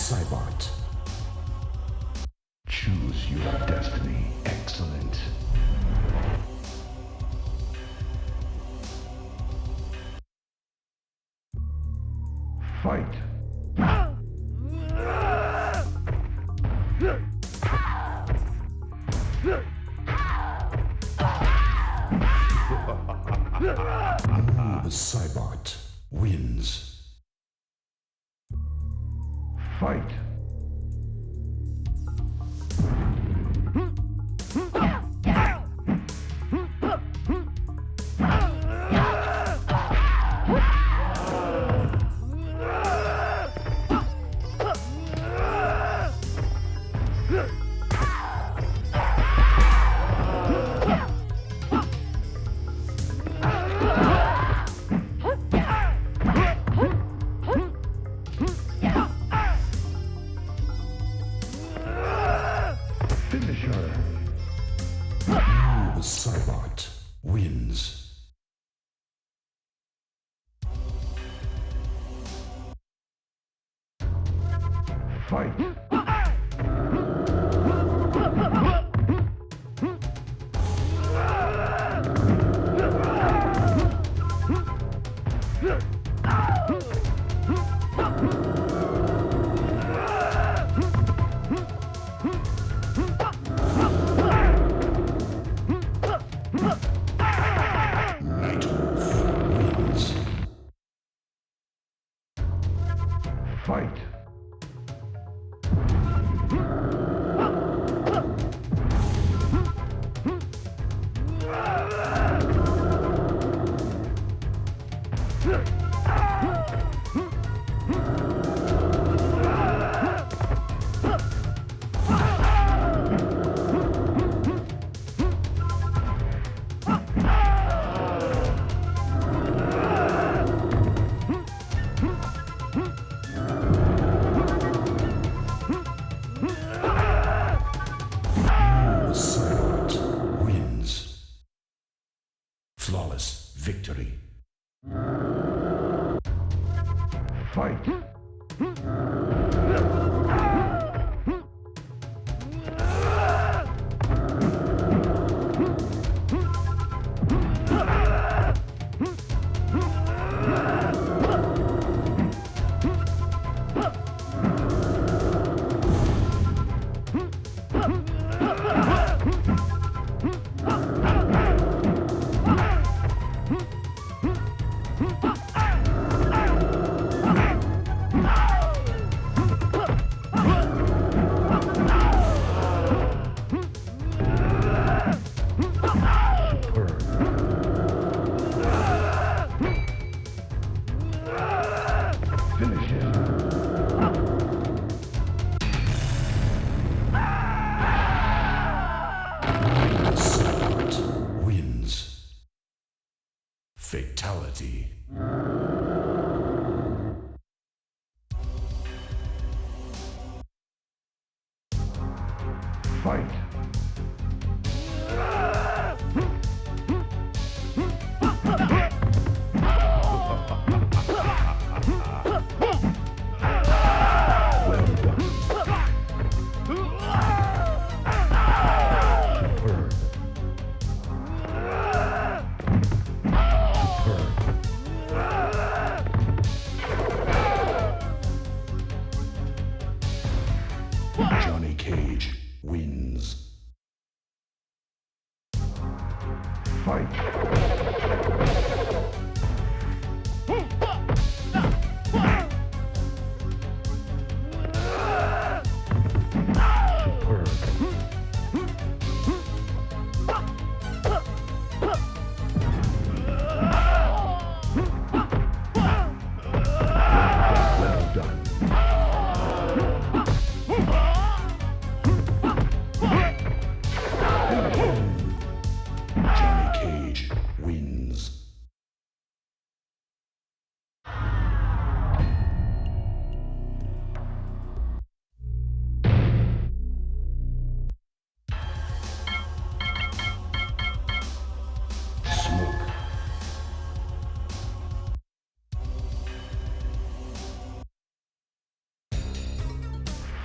Cybot. Choose your destiny. Excellent. Fight. The Cybot wins. Fight. Finisher. The Cybot wins. Fight. Fight. Flawless victory. Fight.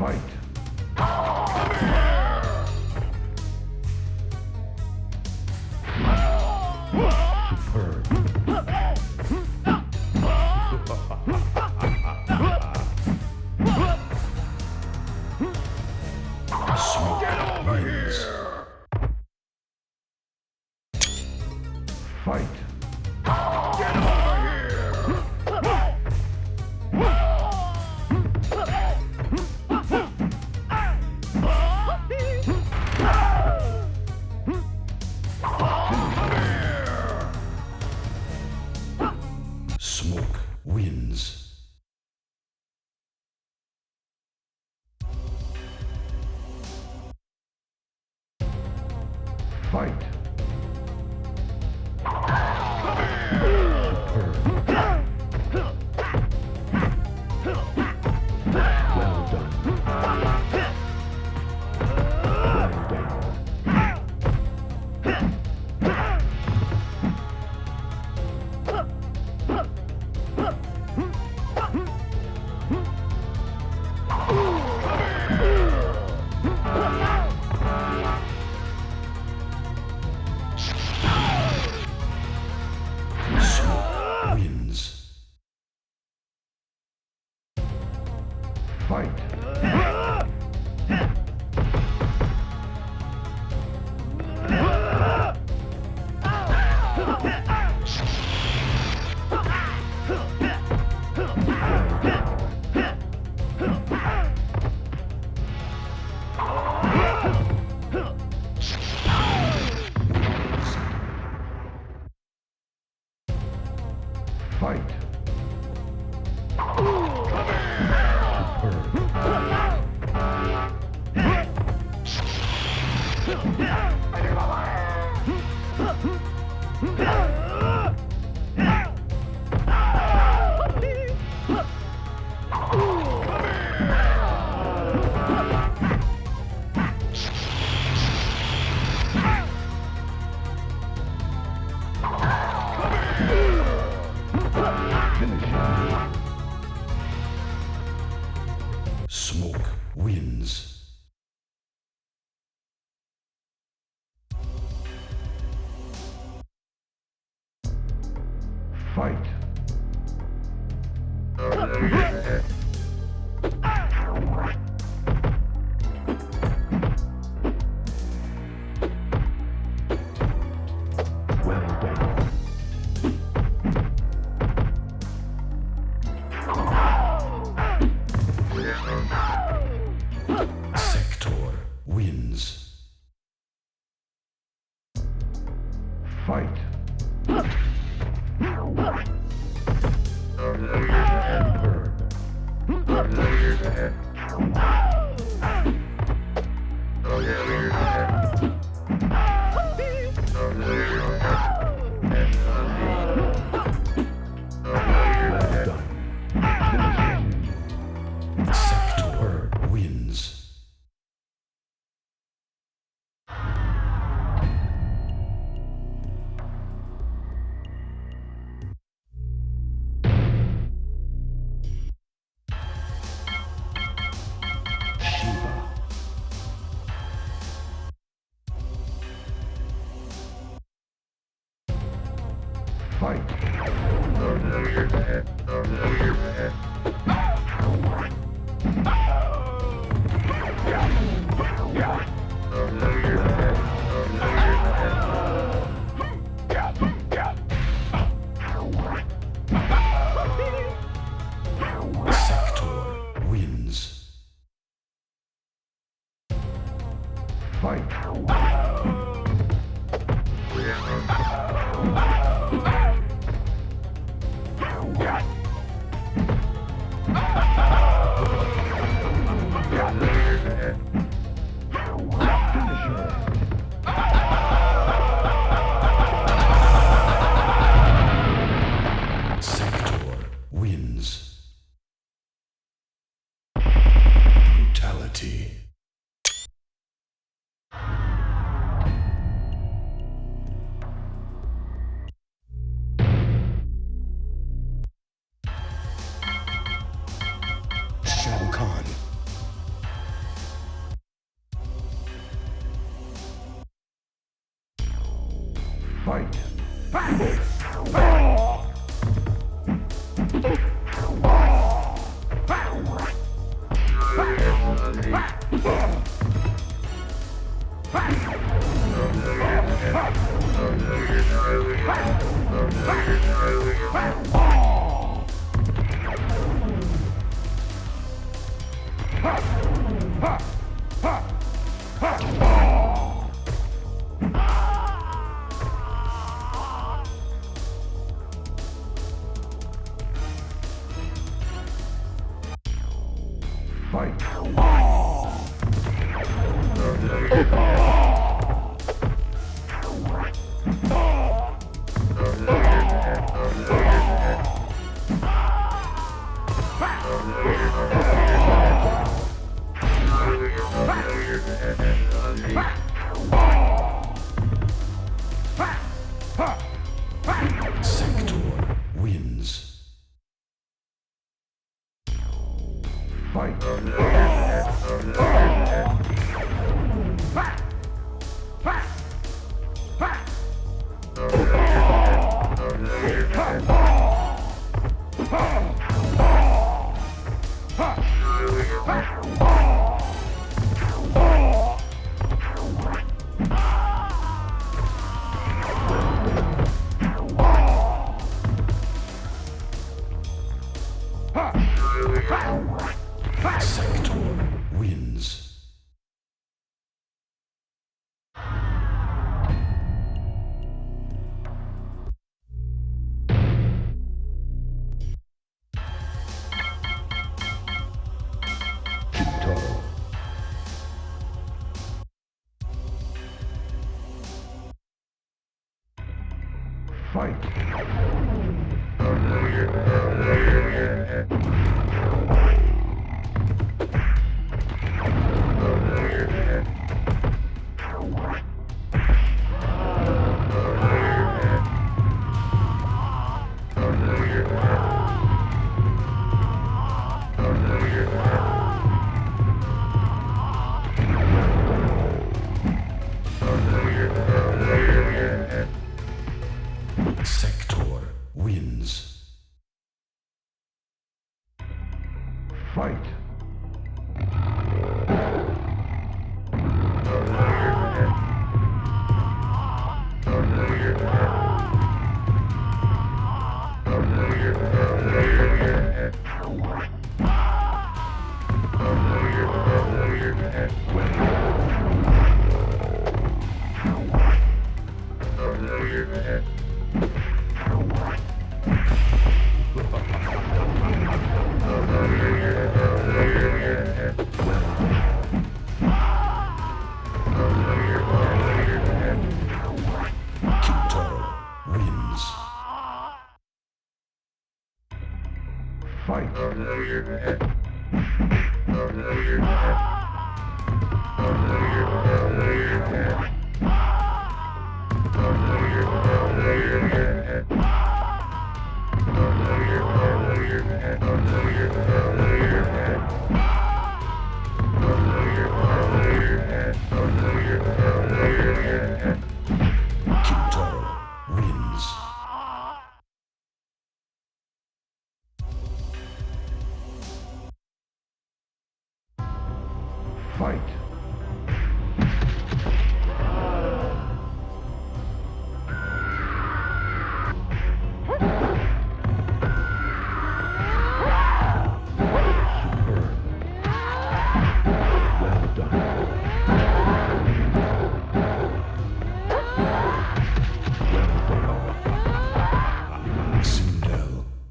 Fight. Superb. Smoke wins. Fight. Smoke wins. Fight. Well done. Well done. Smoke wins. Fight. Fight. Smoke wins. Fight. Well done. Sector wins. Fight. Well done. Sector wins. Fight. Sector wins. Fight. Sector wins. Brutality. Shao Kahn. Fight. Sector wins. Fight. Sector wins. Kitaro. Fight. Sector wins. Fight. Fight.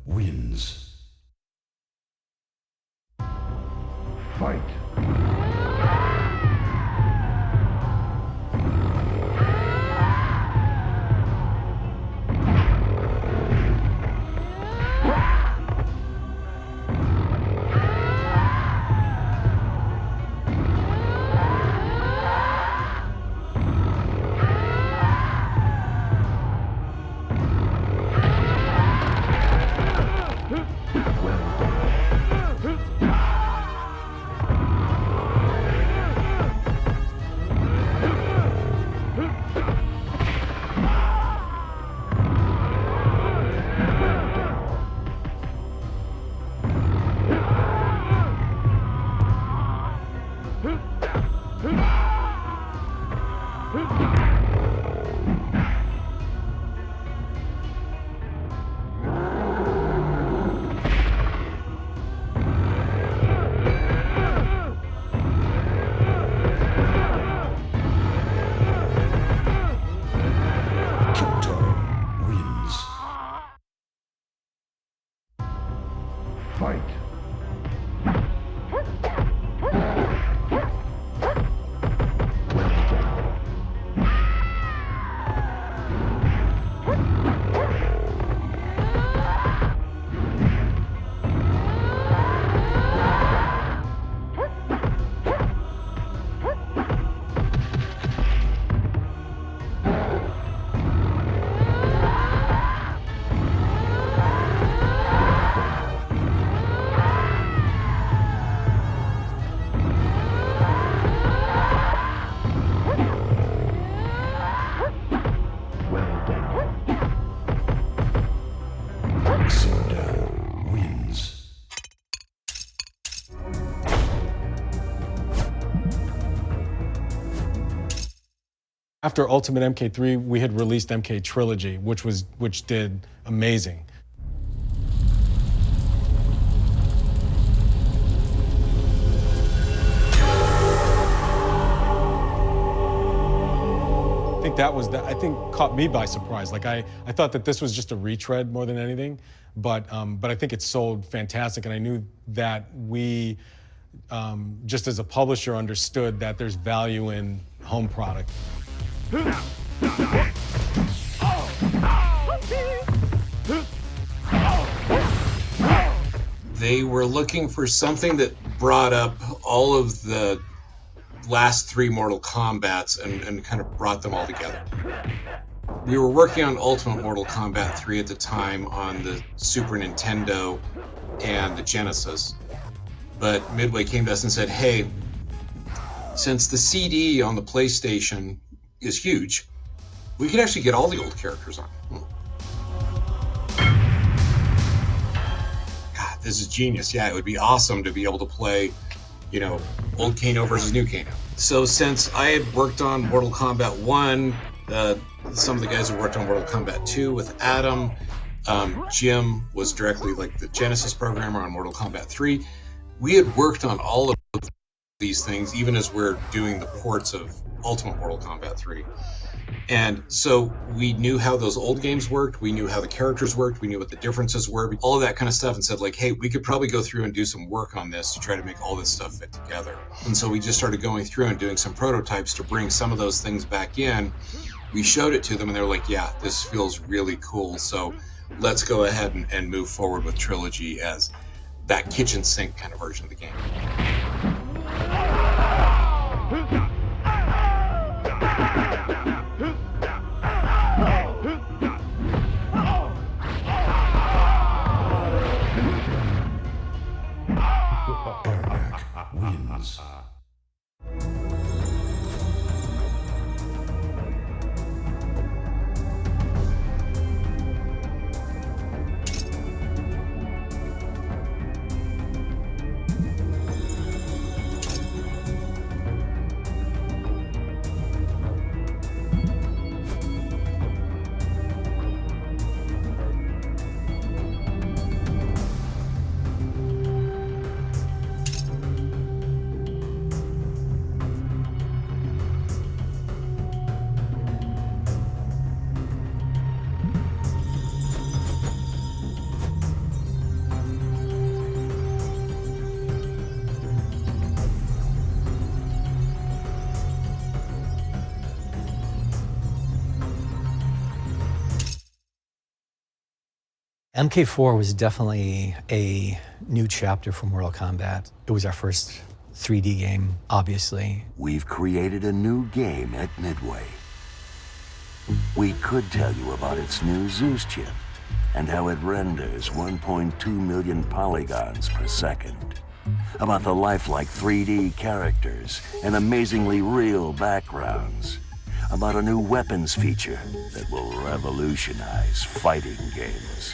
Wins. Fight. Fight. Fight. After Ultimate MK3, we had released MK Trilogy, which did amazing. I think caught me by surprise. Like I thought that this was just a retread more than anything, but I think it sold fantastic, and I knew that we, just as a publisher, understood that there's value in home product. They were looking for something that brought up all of the last three Mortal Kombats and kind of brought them all together. We were working on Ultimate Mortal Kombat 3 at the time on the Super Nintendo and the Genesis. But Midway came to us and said, hey, since the CD on the PlayStation is huge, we could actually get all the old characters on. God, this is genius. Yeah, it would be awesome to be able to play, you know, old Kano versus new Kano. So since I had worked on Mortal Kombat 1, some of the guys who worked on Mortal Kombat 2 with Adam, Jim was directly like the Genesis programmer on Mortal Kombat 3. We had worked on all of these things, even as we're doing the ports of Ultimate Mortal Kombat 3. And so we knew how those old games worked, we knew how the characters worked, we knew what the differences were, all of that kind of stuff, and said like, hey, we could probably go through and do some work on this to try to make all this stuff fit together. And so we just started going through and doing some prototypes to bring some of those things back in. We showed it to them and they were like, yeah, this feels really cool, so let's go ahead and move forward with Trilogy as that kitchen sink kind of version of the game. Wins. MK4 was definitely a new chapter for Mortal Kombat. It was our first 3D game, obviously. We've created a new game at Midway. We could tell you about its new Zeus chip and how it renders 1.2 million polygons per second. About the lifelike 3D characters and amazingly real backgrounds. About a new weapons feature that will revolutionize fighting games.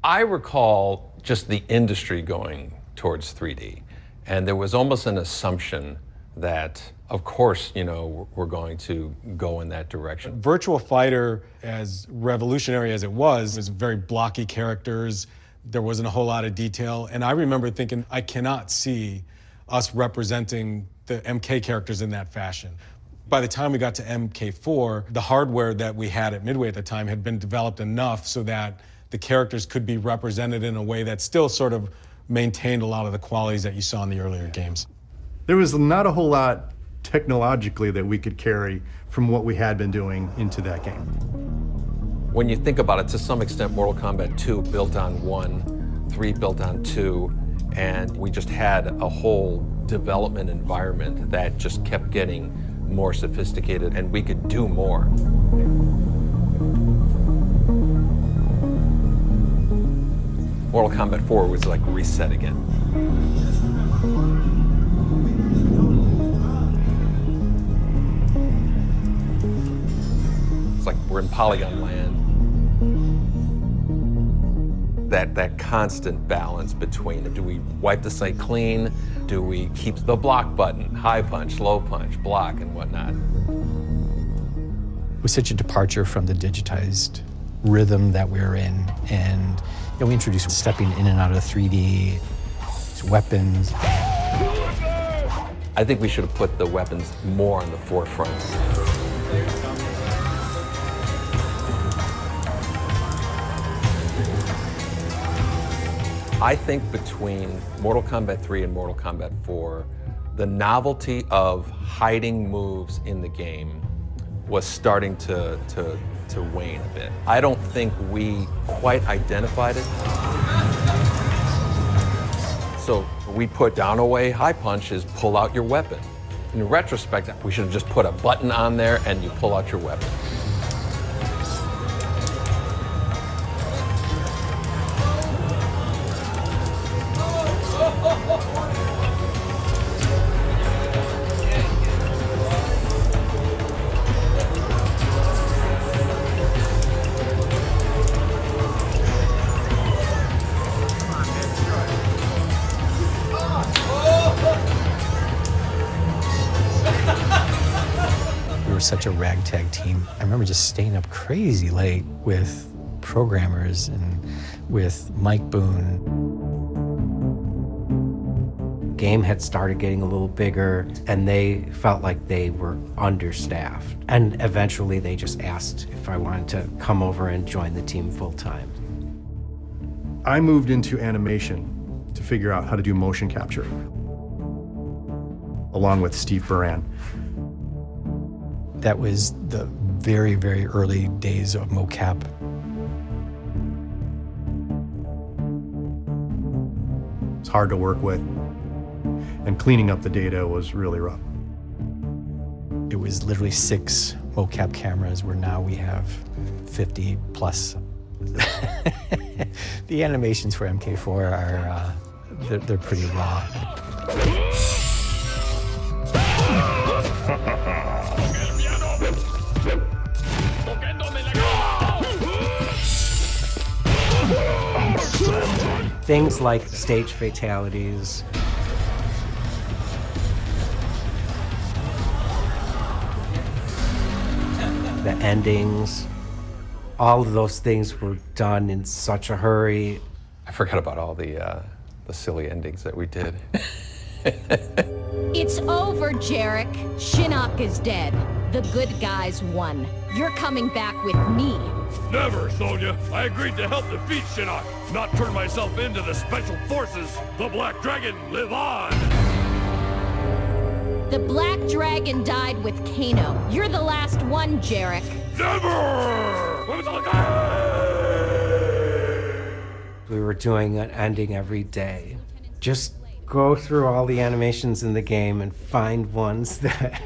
I recall just the industry going towards 3D, and there was almost an assumption that, of course, you know, we're going to go in that direction. Virtua Fighter, as revolutionary as it was very blocky characters. There wasn't a whole lot of detail, and I remember thinking, I cannot see us representing the MK characters in that fashion. By the time we got to MK4, the hardware that we had at Midway at the time had been developed enough so that the characters could be represented in a way that still sort of maintained a lot of the qualities that you saw in the earlier games. There was not a whole lot technologically that we could carry from what we had been doing into that game. When you think about it, to some extent, Mortal Kombat 2 built on 1, 3 built on 2, and we just had a whole development environment that just kept getting more sophisticated, and we could do more. Mortal Kombat 4 was like reset again. It's like we're in Polygon land. That constant balance between, do we wipe the site clean? Do we keep the block button, high punch, low punch, block, and whatnot? It was such a departure from the digitized rhythm that we're in. And we introduced stepping in and out of 3D, weapons. I think we should have put the weapons more on the forefront. I think between Mortal Kombat 3 and Mortal Kombat 4, the novelty of hiding moves in the game was starting to wane a bit. I don't think we quite identified it. So we put down away high punch is pull out your weapon. In retrospect, we should have just put a button on there and you pull out your weapon. We were such a ragtag team. I remember just staying up crazy late with programmers and with Mike Boone. Game had started getting a little bigger, and they felt like they were understaffed. And eventually they just asked if I wanted to come over and join the team full time. I moved into animation to figure out how to do motion capture, along with Steve Buran. That was the very, very early days of mocap. It's hard to work with, and cleaning up the data was really rough. It was literally 6 mocap cameras, where now we have 50 plus. The animations for MK4 are, they're pretty raw. Things like stage fatalities, the endings, all of those things were done in such a hurry. I forgot about all the silly endings that we did. It's over, Jarek. Shinnok is dead. The good guys won. You're coming back with me. Never, Sonya. I agreed to help defeat Shinnok, not turn myself into the Special Forces. The Black Dragon, live on! The Black Dragon died with Kano. You're the last one, Jarek. Never! We were doing an ending every day. Just go through all the animations in the game and find ones that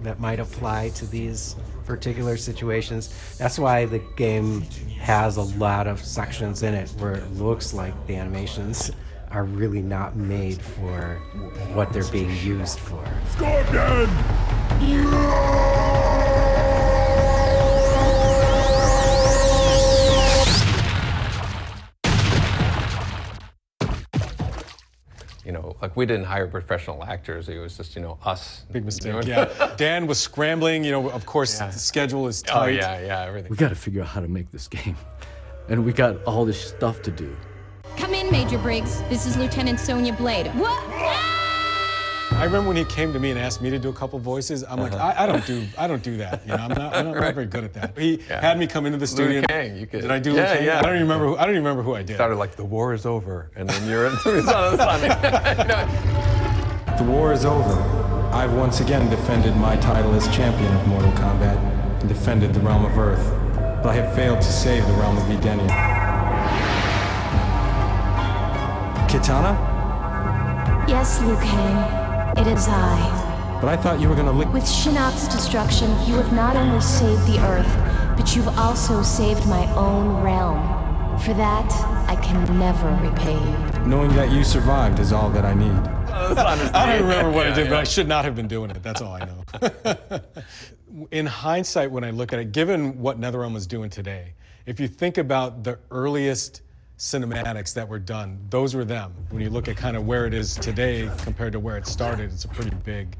that might apply to these particular situations. That's why the game has a lot of sections in it where it looks like the animations are really not made for what they're being used for. Scorpion! You know, like we didn't hire professional actors. It was just, us. Big mistake, yeah. Dan was scrambling, of course, the schedule is tight. Oh, yeah, everything. We got to figure out how to make this game. And we got all this stuff to do. Come in, Major Briggs. This is Lieutenant Sonya Blade. What? I remember when he came to me and asked me to do a couple voices. I'm like, I don't do that. I'm not very good at that. He had me come into the studio. Liu Kang, you could. Did I do Liu Kang? I don't even remember who I did. Started like the war is over, and then you're in. The war is over. I've once again defended my title as champion of Mortal Kombat and defended the realm of Earth, but I have failed to save the realm of Edenia. Kitana? Yes, Liu Kang. It is I. But I thought you were gonna lick— With Shinnok's destruction, you have not only saved the Earth, but you've also saved my own realm. For that, I can never repay you. Knowing that you survived is all that I need. I don't remember what I did, but I should not have been doing it. That's all I know. In hindsight, when I look at it, given what NetherRealm is doing today, if you think about the earliest cinematics that were done, those were them. When you look at kind of where it is today compared to where it started, it's a pretty big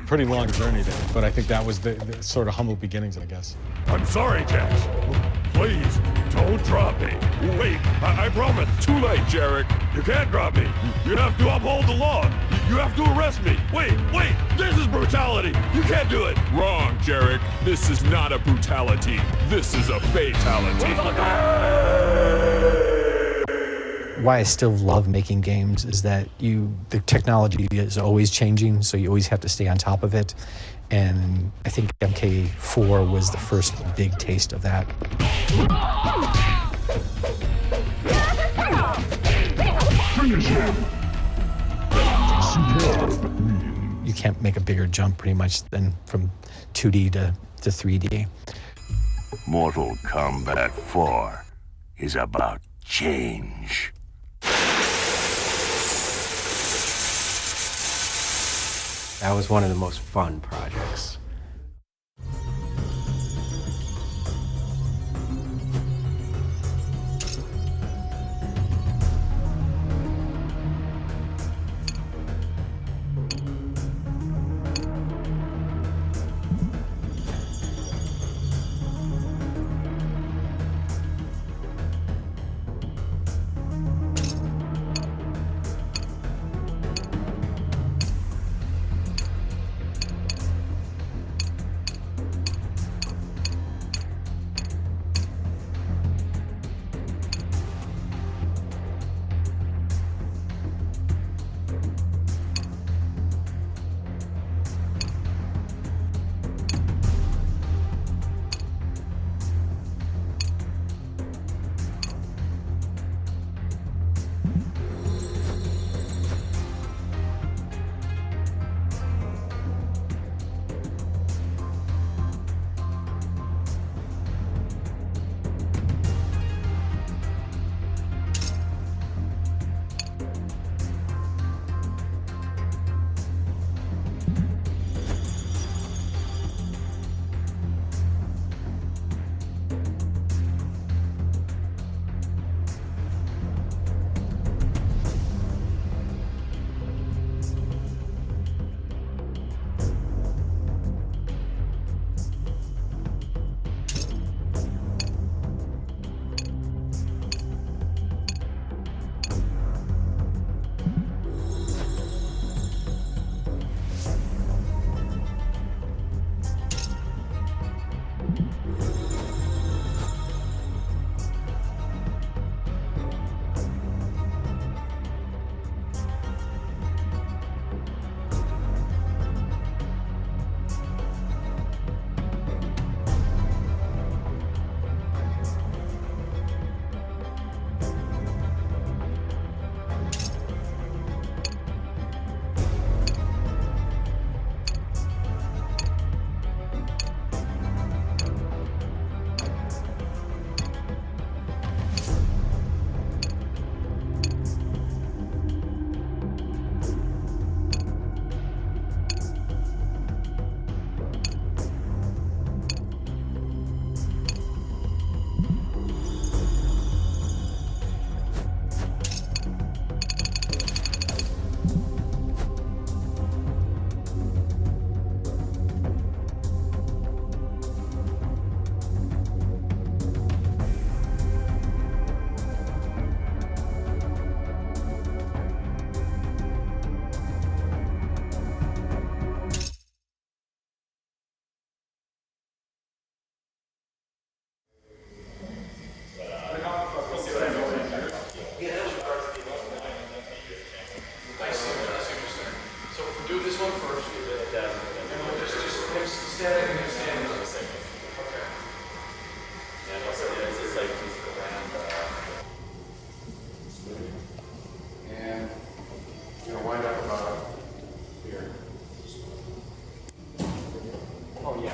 pretty long journey there, but I think that was the sort of humble beginnings, I guess. I'm sorry, Jax. Please, don't drop me. Wait, I promise. Too late, Jarek. You can't drop me. You have to uphold the law. You have to arrest me. Wait, this is brutality. You can't do it. Wrong, Jarek. This is not a brutality. This is a fatality. Why I still love making games is that the technology is always changing, so you always have to stay on top of it. And I think MK4 was the first big taste of that. You can't make a bigger jump pretty much than from 2D to 3D. Mortal Kombat 4 is about change. That was one of the most fun projects.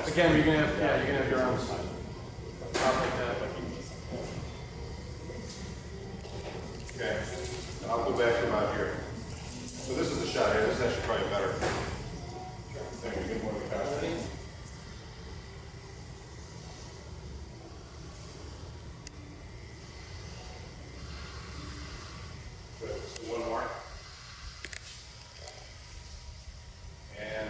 Again, you're gonna have your own side. I'll take that. Okay, I'll go back to about here. So this is the shot here. This is actually probably better. Thank you. Get more capacity. Good. So one more. And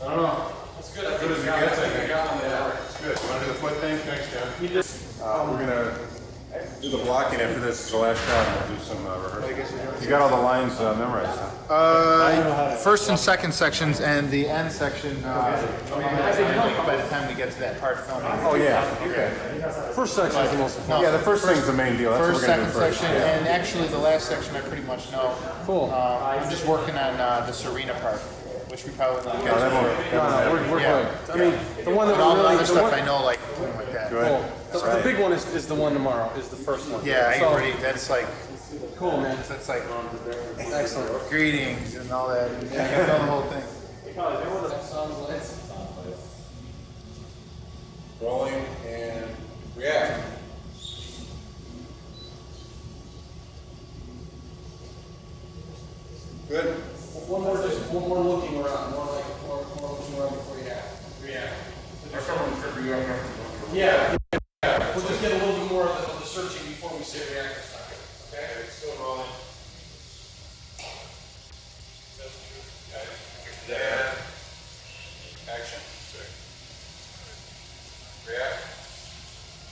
I don't know. That's good. As good as it gets, I think. Yeah, it's good. You want to do the foot thing? Thanks, Dan. We're gonna do the blocking after this. It's the last shot, and we'll do some rehearsal. You got all the lines memorized, huh? First and second sections, and the end section. By the time we get to that part filming. Oh yeah. Okay. First section is the most important. Yeah, the first thing's the main deal. That's First, what we're gonna second do first. section, and actually the last section I pretty much know. Cool. I'm just working on the Serena part, which we probably won't get No, to. that won't. We're Yeah. good. I mean, the one that But all we the really, other stuff I know, like that. Good. the big one is the one tomorrow. Is the first one. Yeah, I So- already. That's like Cool, man. that's like Excellent. greetings and all that. And I know the whole thing. Rolling and react. Good. One more looking around. More looking around before you react. There's someone for you. Yeah. We'll just get a little bit more of the searching before we say react this time. Okay. Still rolling. Yeah. Action. React.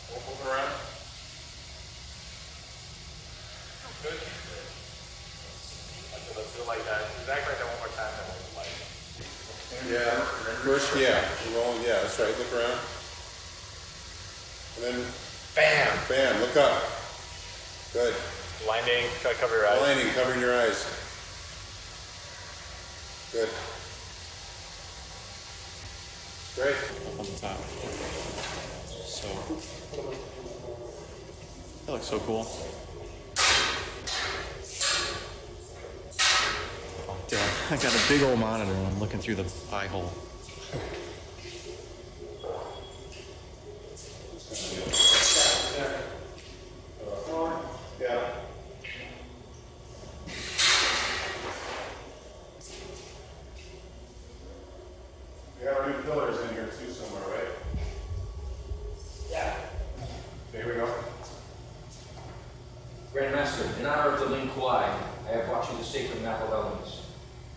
Move around. Good. Let's do it like that. Exactly like that one more time. Then we'll like. Yeah. First, yeah. We're rolling. Yeah, that's right. Look around. And then, bam, bam. Look up. Good. Landing. Cover your eyes. Landing. Covering your eyes. Good. Great. Up on the top. So. That looks so cool. Oh, damn. I got a big old monitor and I'm looking through the eye hole. Yeah. We got our new pillars in here too somewhere, right? Yeah. Okay, here we go. Grandmaster, in honor of the Ling Kuai, I have brought you the sacred map of elements.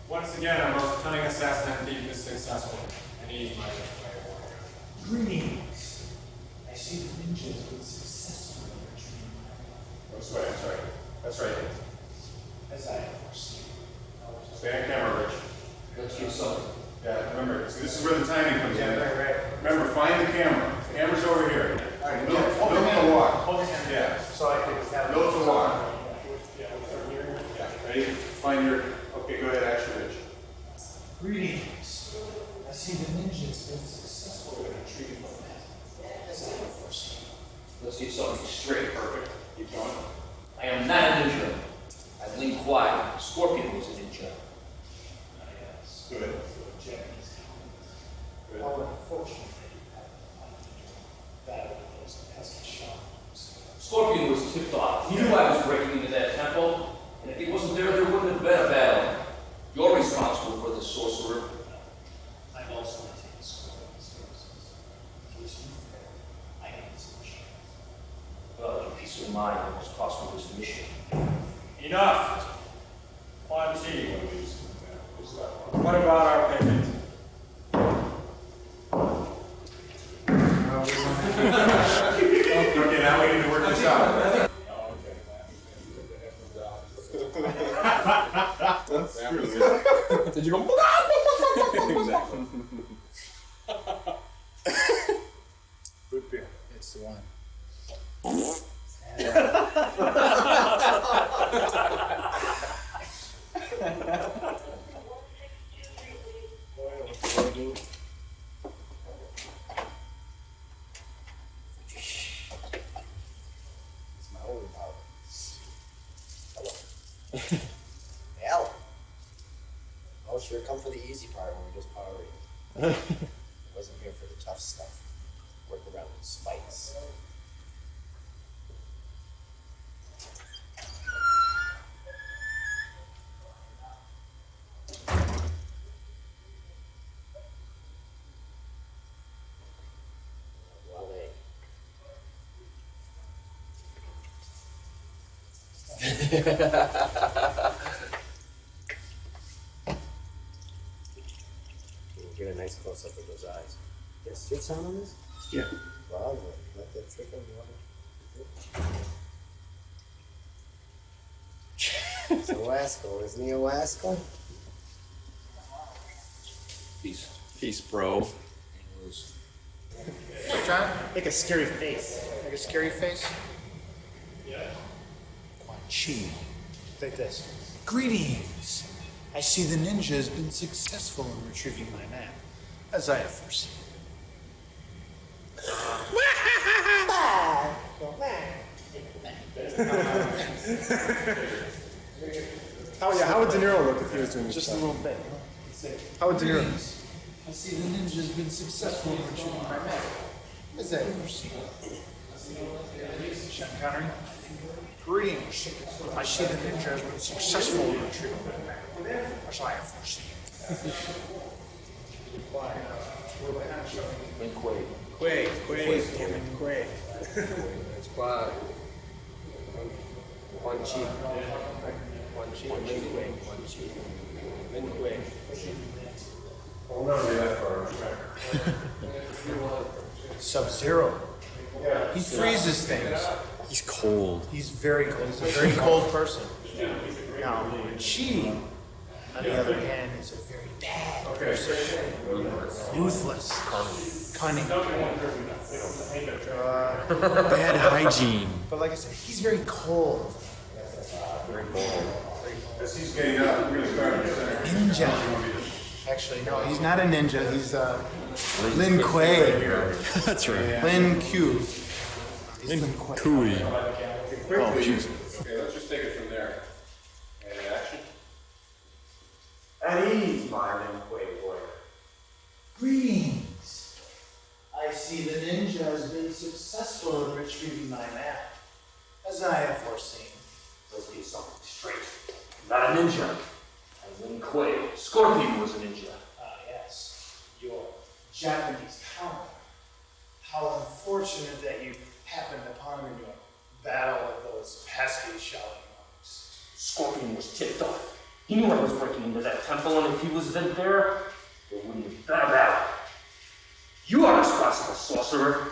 Once again, our most cunning assassin and thief is successful, and he is my Greetings. I see the ninjas with successful retreat. That's right, that's right. That's right. As I have foreseen. Stay on camera, Rich. Let's get something. Yeah, remember, see, this is where the timing comes in. Right. Remember, find the camera. The camera's over here. All right, Middle hold of your hand. the walk. Hold your hand. Yeah. So I can have Middle of the walk. Yeah, ready? Find your, okay, go ahead, action, Rich. Greetings. I see the ninjas been successful in retrieving the map. As I have foreseen. Let's get something straight. Perfect. Keep going. I am not a ninja. I'm Ling Kuai. Scorpion was a ninja. Good. Japanese Good. Well, unfortunately, that was the peasant shop. Scorpion was tipped off. He knew I was breaking into that temple, and if he wasn't there, there wouldn't have been a battle. You're responsible for this sorcerer. I'm also going to take Scorpion's services. In case you fail, I need his mission. Well, your peace of mind almost cost me this mission. Enough! Climb T. What about our payment? Okay, now we need to work this out. That's true. Did you go? Exactly. Root beer. It's the one. Hell. I was sure come for the easy part when we just power rated. Wasn't here for the tough stuff. Work around with spikes. Get a nice close up of those eyes. There's strips on this? Yeah. Bravo. Let that trickle water. It's a Wasco, isn't he a Wasco? Peace. Peace, bro. John, make a scary face. Make a scary face. Yeah. Quan Chi. Like this. Greetings. I see the ninja has been successful in retrieving my map, as I have foreseen. How would De Niro look if he was doing this? Just a little bit. How would De Niro? I see the ninja has been successful in retrieving my map, as I have foreseen. Sean Connery. Greetings. I see the ninja has been successful in retrieving my map, as I have foreseen. Quay, damn it, Quay. Squad. Quan Chi. Quan Chi. Lin Kuei. I'll never be that far. Sub-Zero. He freezes things. He's cold. He's very cold. He's a very cold person. Now, Chi, on the other hand, is a very bad person. Ruthless. Cunning. Bad hygiene. But like I said, he's very cold. Very cold. As he's getting up, we're going to start in the center. Ninja. Actually, no, he's not a ninja. He's Lin Kuei. That's right. Lin Q. Lin Kui. Oh, Jesus. Okay, let's just take it from there. And action. At ease, my Lin Kuei warrior. Greetings. I see the ninja has been successful in retrieving my map, as I have foreseen. Let's get something straight. Not a ninja. I'm Lin Kuei. Scorpion was a ninja. Ah, yes. Your Japanese counter. How unfortunate that you happened upon him in your battle with those pesky shouting monks. Scorpion was tipped off. He knew I was breaking into that temple, and if he was in there, there wouldn't have been a battle. You are responsible, sorcerer.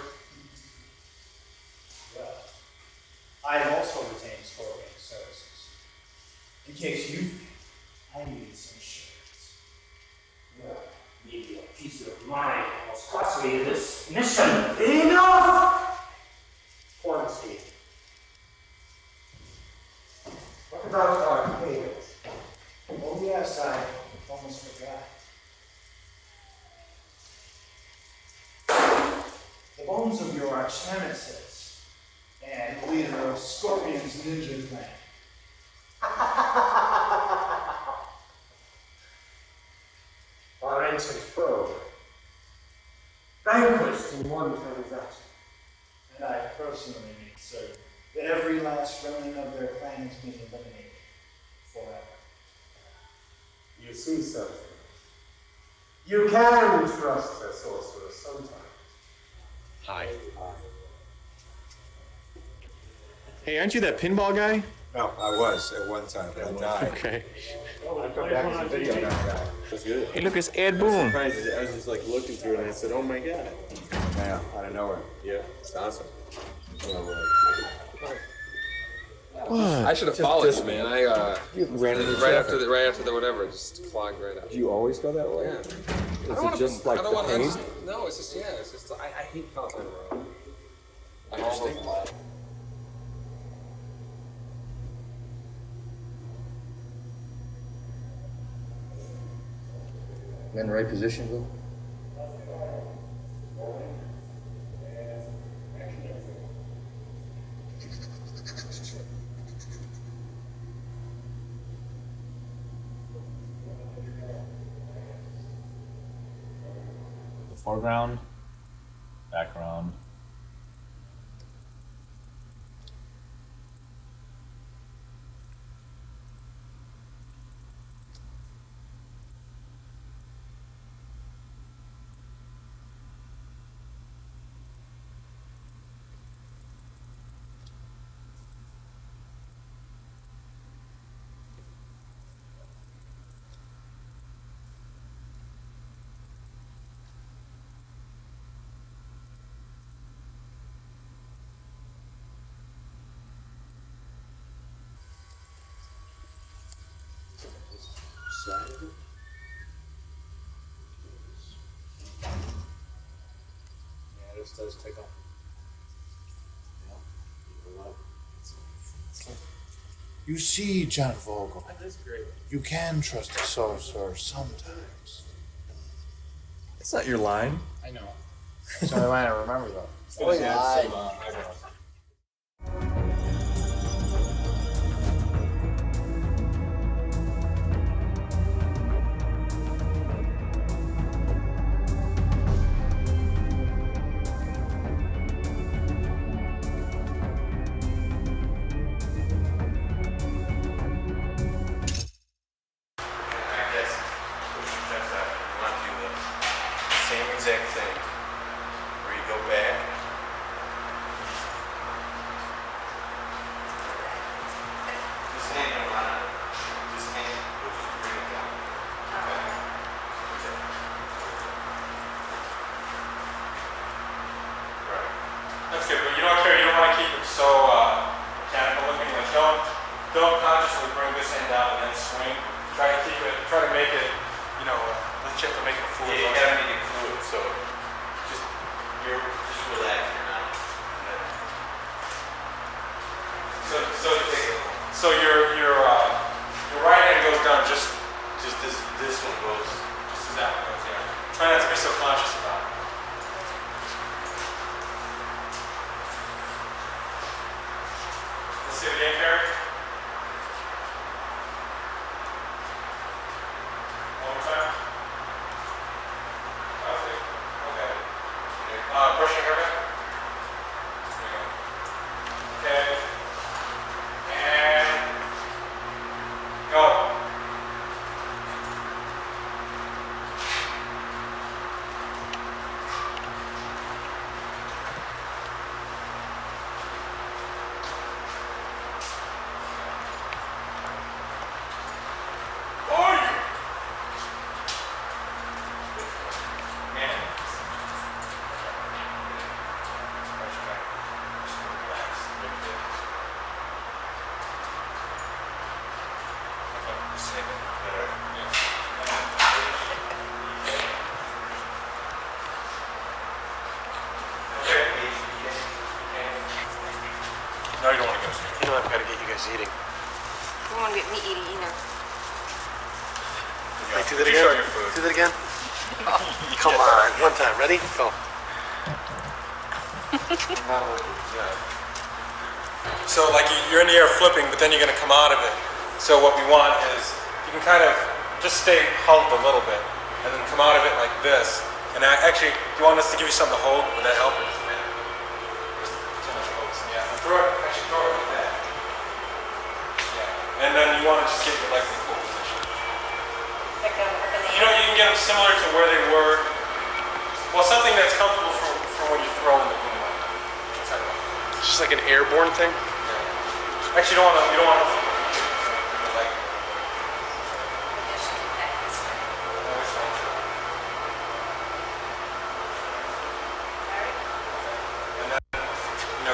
Well, I have also retained Scorpion's services. In case you think I needed some assurance. Well, maybe a piece of mind was costly in this mission. Enough! Quarantine. What about our payment? Oh yes, I almost forgot. The bones of your arch nemesis and leader of Scorpion's ninja clan. Our ancient foe. Vanquished in one transaction. And I personally made certain that every last remnant of their clan has been eliminated forever. You see something. You can trust a sorcerer sometimes. Hi. Hey, aren't you that pinball guy? No, I was at one time, but I died. Okay. I come back as a video game guy. That's good. Hey, look, it's Ed Boon. I was just like looking through it and I said, oh my god. Yeah, out of nowhere. Yeah, it's awesome. What? I should have followed you, man. I You ran into right traffic. after the whatever, just clogged right up. Do you always go that way? Yeah. Is it just like the pain? No, it's just it's just I hate Peloton Road. I All understand. those- In the right position, Bill? The foreground, background. This does take off. You see, John Vogel, you can trust a sorcerer sometimes. That's not your line. I know. It's the only line I remember, though. Oh, yeah. Same exact thing. Where you go back. This hand don't run out. This hand will just bring it down. Okay. Right. That's good, but you don't care. You don't want to keep it so mechanical looking. Like don't consciously bring this hand down and then swing. Try to keep it. Try to make it. You know, you have to make it fluid. Yeah, you gotta make it fluid. So you're just relax. You're not. So your right hand goes down. Just this one goes. Just as that one goes. Yeah. Try not to be so conscious about it. Let's see it again, Carrie. One more time. Okay. Brush your hair back. There you go. Okay. And go. No, you don't want to go. You know I've got to get you guys eating. You don't want to get me eating either. Wait, do that again? Show your food. Do that again? Come on, one time. Ready? Go. So like you're in the air flipping, but then you're going to come out of it. So what we want is you can kind of just stay hugged a little bit and then come out of it like this. And actually, do you want us to give you something to hold? Would that help? Yeah. Throw it like that. Yeah. And then you want to just get your legs in a cool position. You know, you can get them similar to where they were. Well, something that's comfortable for when you throw in the boom. It's just like an airborne thing? Yeah. Actually, you don't want to.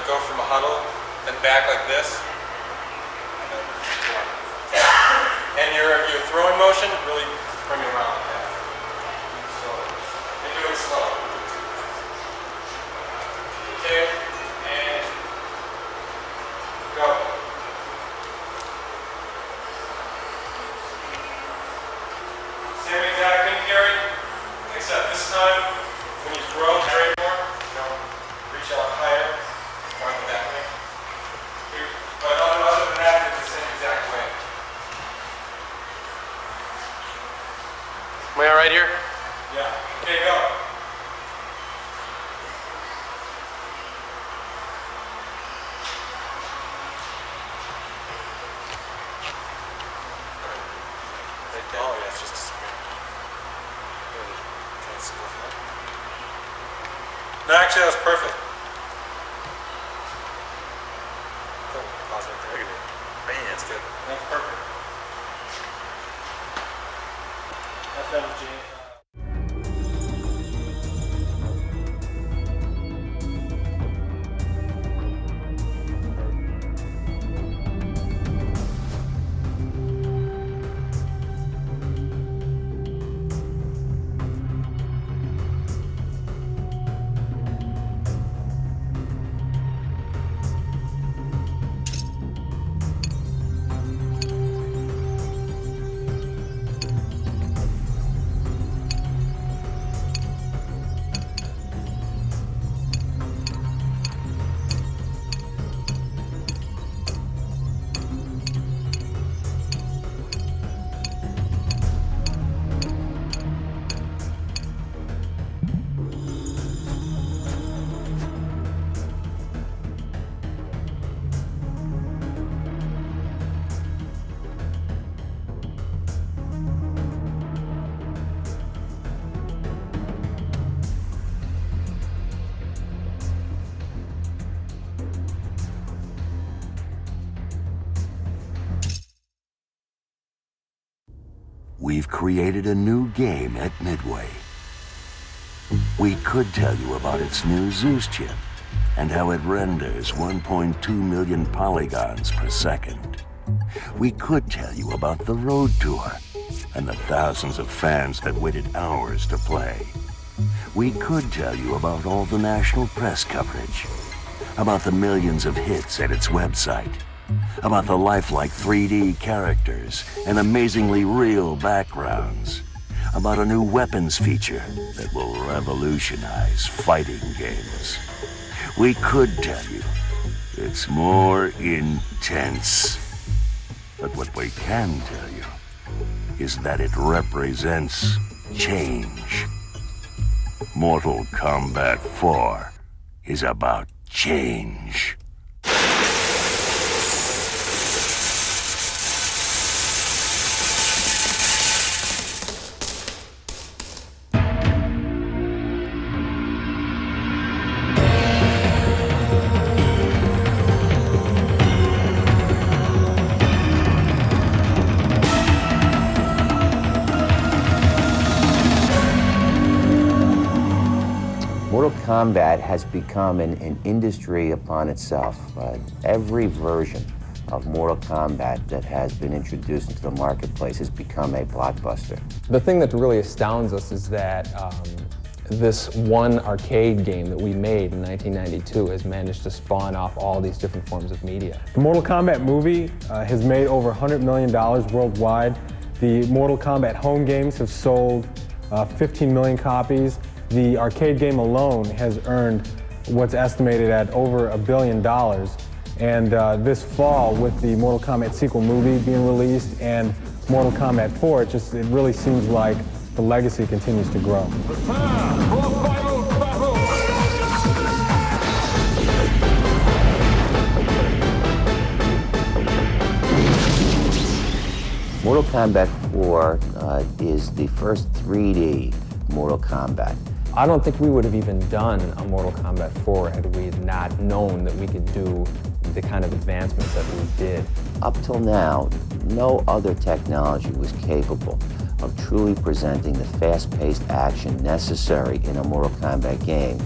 Go from a huddle, then back like this, and your throwing motion really bring it around like that. So, and do it slow. Okay, and go. Same exact thing, Gary, except this time when you throw, carry more, reach out higher. That way. But other than that, it's the same exact way. Am I all right here? Yeah. Okay, go. Oh, yeah, it's just disappearing. No, actually, that was perfect. Man, that's good. That's perfect. FMG. we've created a new game at Midway. We could tell you about its new Zeus chip and how it renders 1.2 million polygons per second. We could tell you about the Road Tour and the thousands of fans that waited hours to play. We could tell you about all the national press coverage, about the millions of hits at its website, about the lifelike 3D characters and amazingly real backgrounds, about a new weapons feature that will revolutionize fighting games. We could tell you it's more intense. But what we can tell you is that it represents change. Mortal Kombat 4 is about change. Mortal Kombat has become an industry upon itself. Every version of Mortal Kombat that has been introduced into the marketplace has become a blockbuster. The thing that really astounds us is that this one arcade game that we made in 1992 has managed to spawn off all these different forms of media. The Mortal Kombat movie has made over $100 million worldwide. The Mortal Kombat home games have sold 15 million copies. The arcade game alone has earned what's estimated at over $1 billion. And this fall, with the Mortal Kombat sequel movie being released and Mortal Kombat 4, it really seems like the legacy continues to grow. Mortal Kombat 4 is the first 3D Mortal Kombat. I don't think we would have even done a Mortal Kombat 4 had we not known that we could do the kind of advancements that we did. Up till now, no other technology was capable of truly presenting the fast-paced action necessary in a Mortal Kombat game.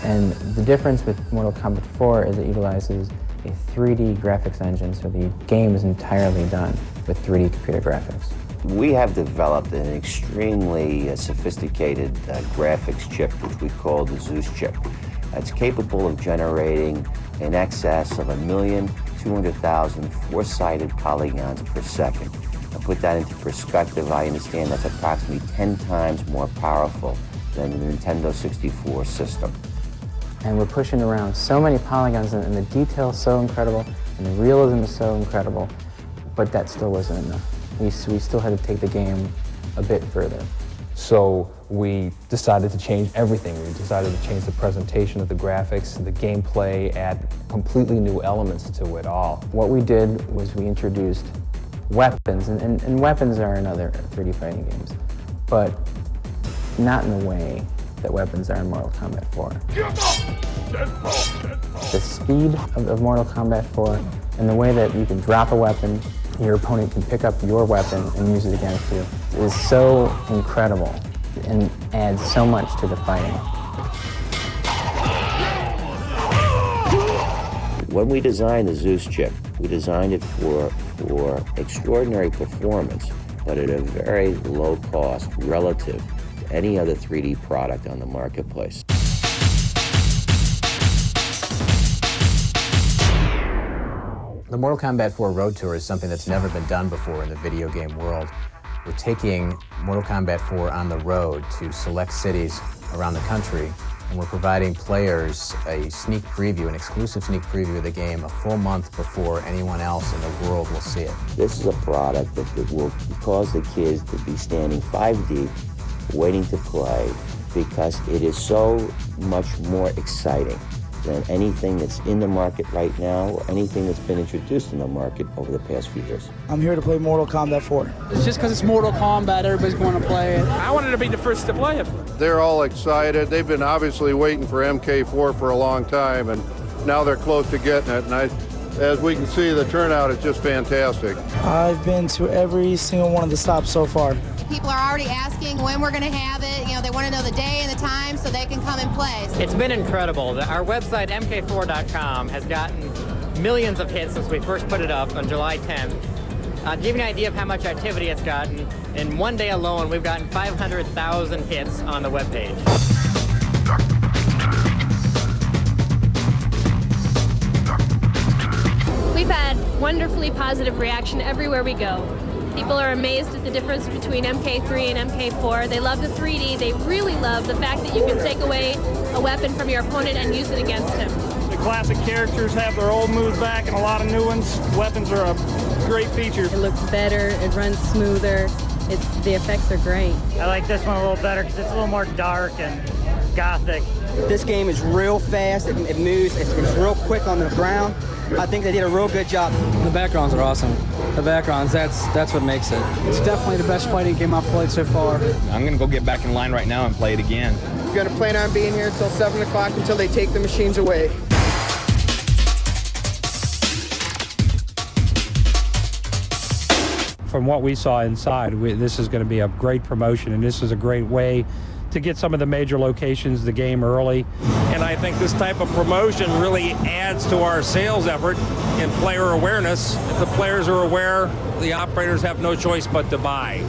And the difference with Mortal Kombat 4 is it utilizes a 3D graphics engine, so the game is entirely done with 3D computer graphics. We have developed an extremely sophisticated graphics chip, which we call the Zeus chip. It's capable of generating in excess of 1,200,000 four-sided polygons per second. To put that into perspective, I understand that's approximately 10 times more powerful than the Nintendo 64 system. And we're pushing around so many polygons, and the detail is so incredible, and the realism is so incredible, but that still wasn't enough. We still had to take the game a bit further. So we decided to change everything. We decided to change the presentation of the graphics, the gameplay, add completely new elements to it all. What we did was we introduced weapons, and weapons are in other 3D fighting games, but not in the way that weapons are in Mortal Kombat 4. The speed of Mortal Kombat 4 and the way that you can drop a weapon, your opponent can pick up your weapon and use it against you is so incredible and adds so much to the fighting. When we designed the Zeus chip, we designed it for extraordinary performance, but at a very low cost relative to any other 3D product on the marketplace. The Mortal Kombat 4 Road Tour is something that's never been done before in the video game world. We're taking Mortal Kombat 4 on the road to select cities around the country, and we're providing players a sneak preview, an exclusive sneak preview of the game a full month before anyone else in the world will see it. This is a product that will cause the kids to be standing 5 deep, waiting to play, because it is so much more exciting than anything that's in the market right now or anything that's been introduced in the market over the past few years. I'm here to play Mortal Kombat 4. It's just because it's Mortal Kombat, everybody's going to play it. I wanted to be the first to play it. They're all excited. They've been obviously waiting for MK4 for a long time, and now they're close to getting it. And as we can see, the turnout is just fantastic. I've been to every single one of the stops so far. People are already asking when we're going to have it. You know, they want to know the day and the time so they can come and play. It's been incredible. Our website, mk4.com, has gotten millions of hits since we first put it up on July 10th. To give you an idea of how much activity it's gotten, in one day alone, we've gotten 500,000 hits on the webpage. We've had wonderfully positive reaction everywhere we go. People are amazed at the difference between MK3 and MK4. They love the 3D. They really love the fact that you can take away a weapon from your opponent and use it against him. The classic characters have their old moves back and a lot of new ones. Weapons are a great feature. It looks better, it runs smoother, the effects are great. I like this one a little better because it's a little more dark and gothic. This game is real fast, it moves, it's real quick on the ground. I think they did a real good job. The backgrounds are awesome. The backgrounds, that's what makes it. It's definitely the best fighting game I've played so far. I'm going to go get back in line right now and play it again. We're going to plan on being here until 7 o'clock until they take the machines away. From what we saw inside, this is going to be a great promotion, and this is a great way to get some of the major locations the game early. And I think this type of promotion really adds to our sales effort and player awareness. If the players are aware, the operators have no choice but to buy.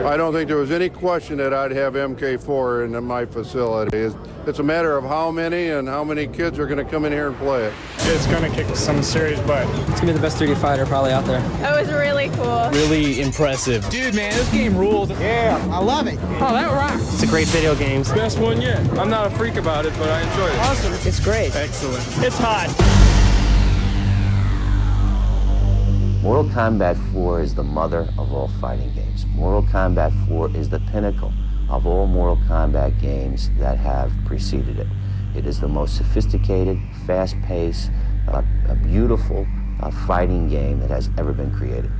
I don't think there was any question that I'd have MK4 in my facility. It's a matter of how many and how many kids are going to come in here and play it. It's going to kick some serious butt. It's going to be the best 3D fighter probably out there. It was really cool. Really impressive. Dude, man, this game rules. Yeah, I love it. Oh, that rocks. It's a great video game. Best one yet. I'm not a freak about it, but I enjoy it. Awesome. It's great. Excellent. It's hot. Mortal Kombat 4 is the mother of all fighting games. Mortal Kombat 4 is the pinnacle of all Mortal Kombat games that have preceded it. It is the most sophisticated, fast-paced, a beautiful fighting game that has ever been created.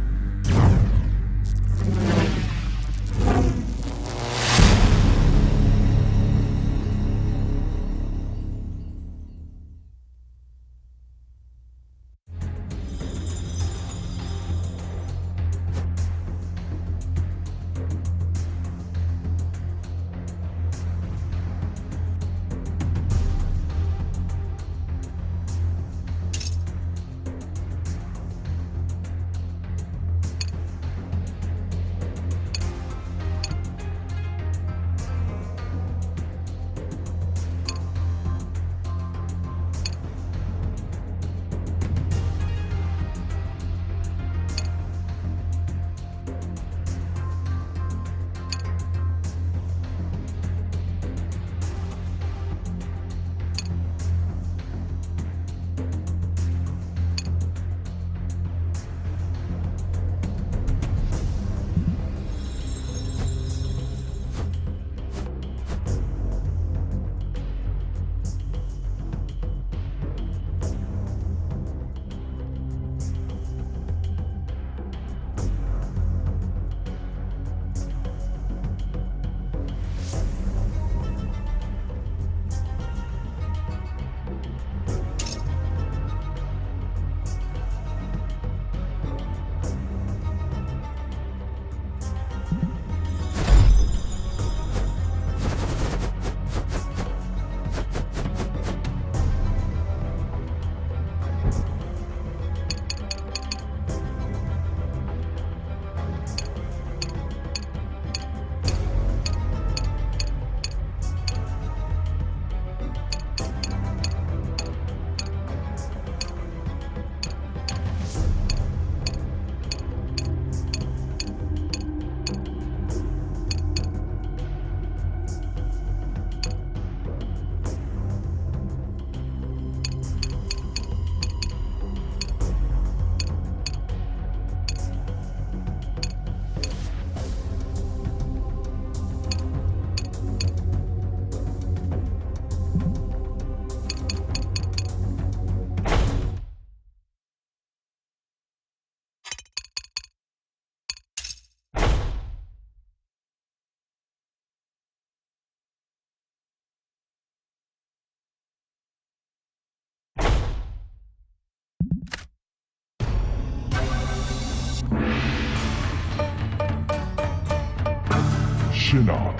Shinnok.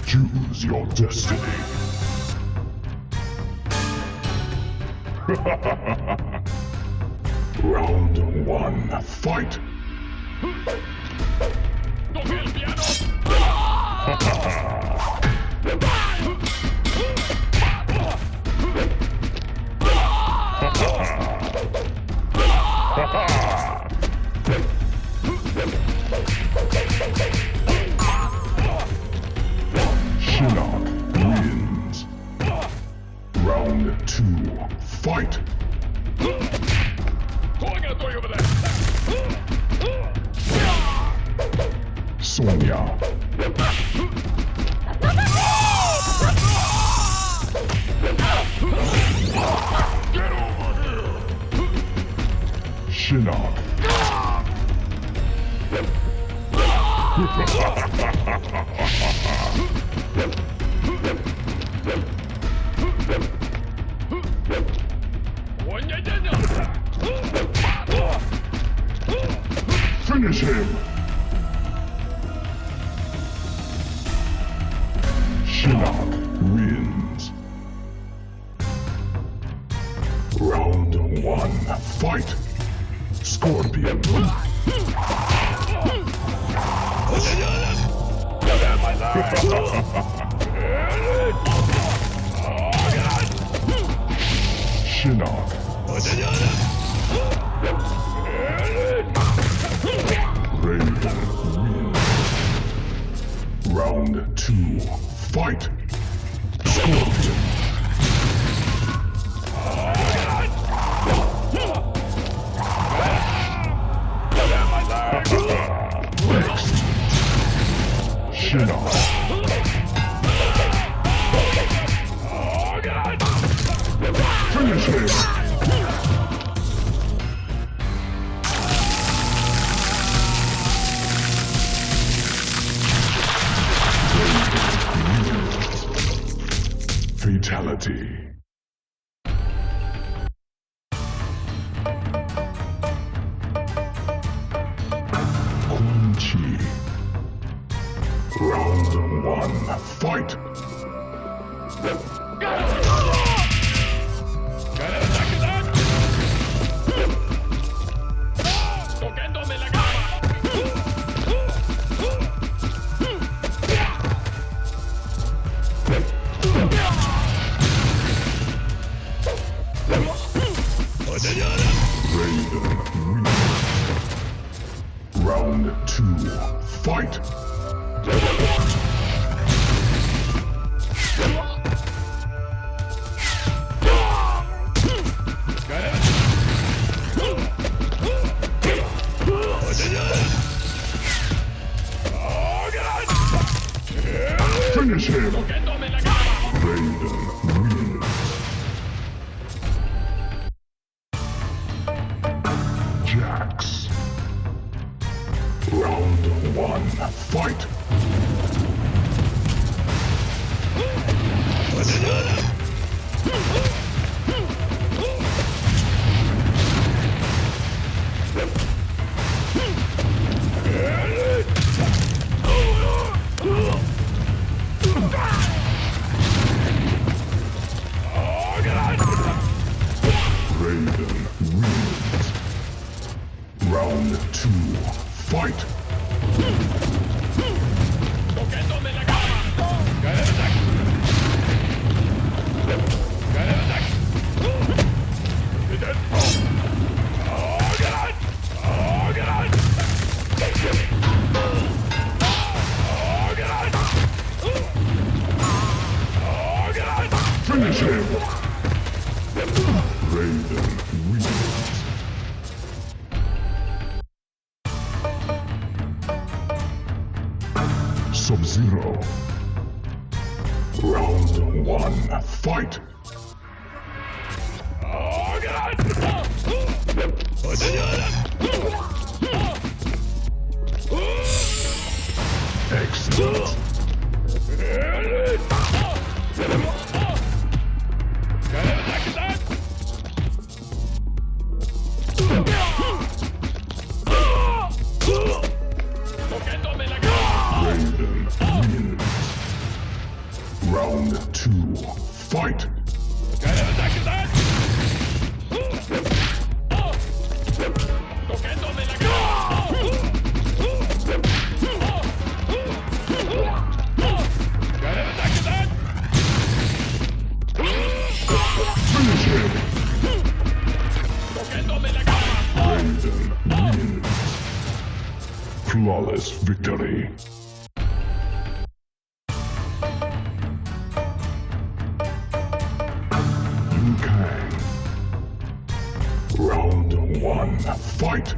Choose your destiny. Round 1, fight! Shinnok wins. Round 2, fight! Sonya. Shinnok. Finish him! Shinnok wins. Round 1, fight! Scorpion. Shinnok. Raven wins. Round 2, fight! Scorpion. Next. Shinnok. Finish him! Fatality. Quan Chi. Round 1, fight! Raven wins. Round 2, fight! Finish him! Raven wins. Jax. Round 1, fight! Raven wins. Round 2, fight! Finish him! Raven wins. Sub-Zero. Round 1, fight! Excellent. 2, fight! Finish him! Raiden wins. Flawless victory. Round 1, fight!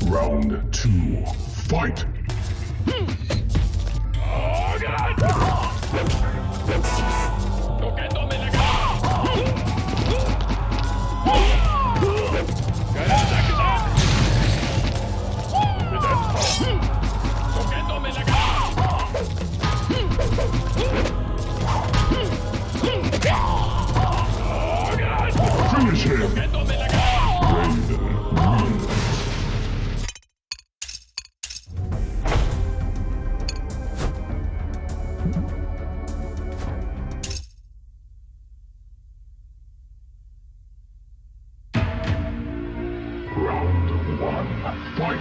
Round 2, fight! Finish him! Raiden wins. Round 1, fight!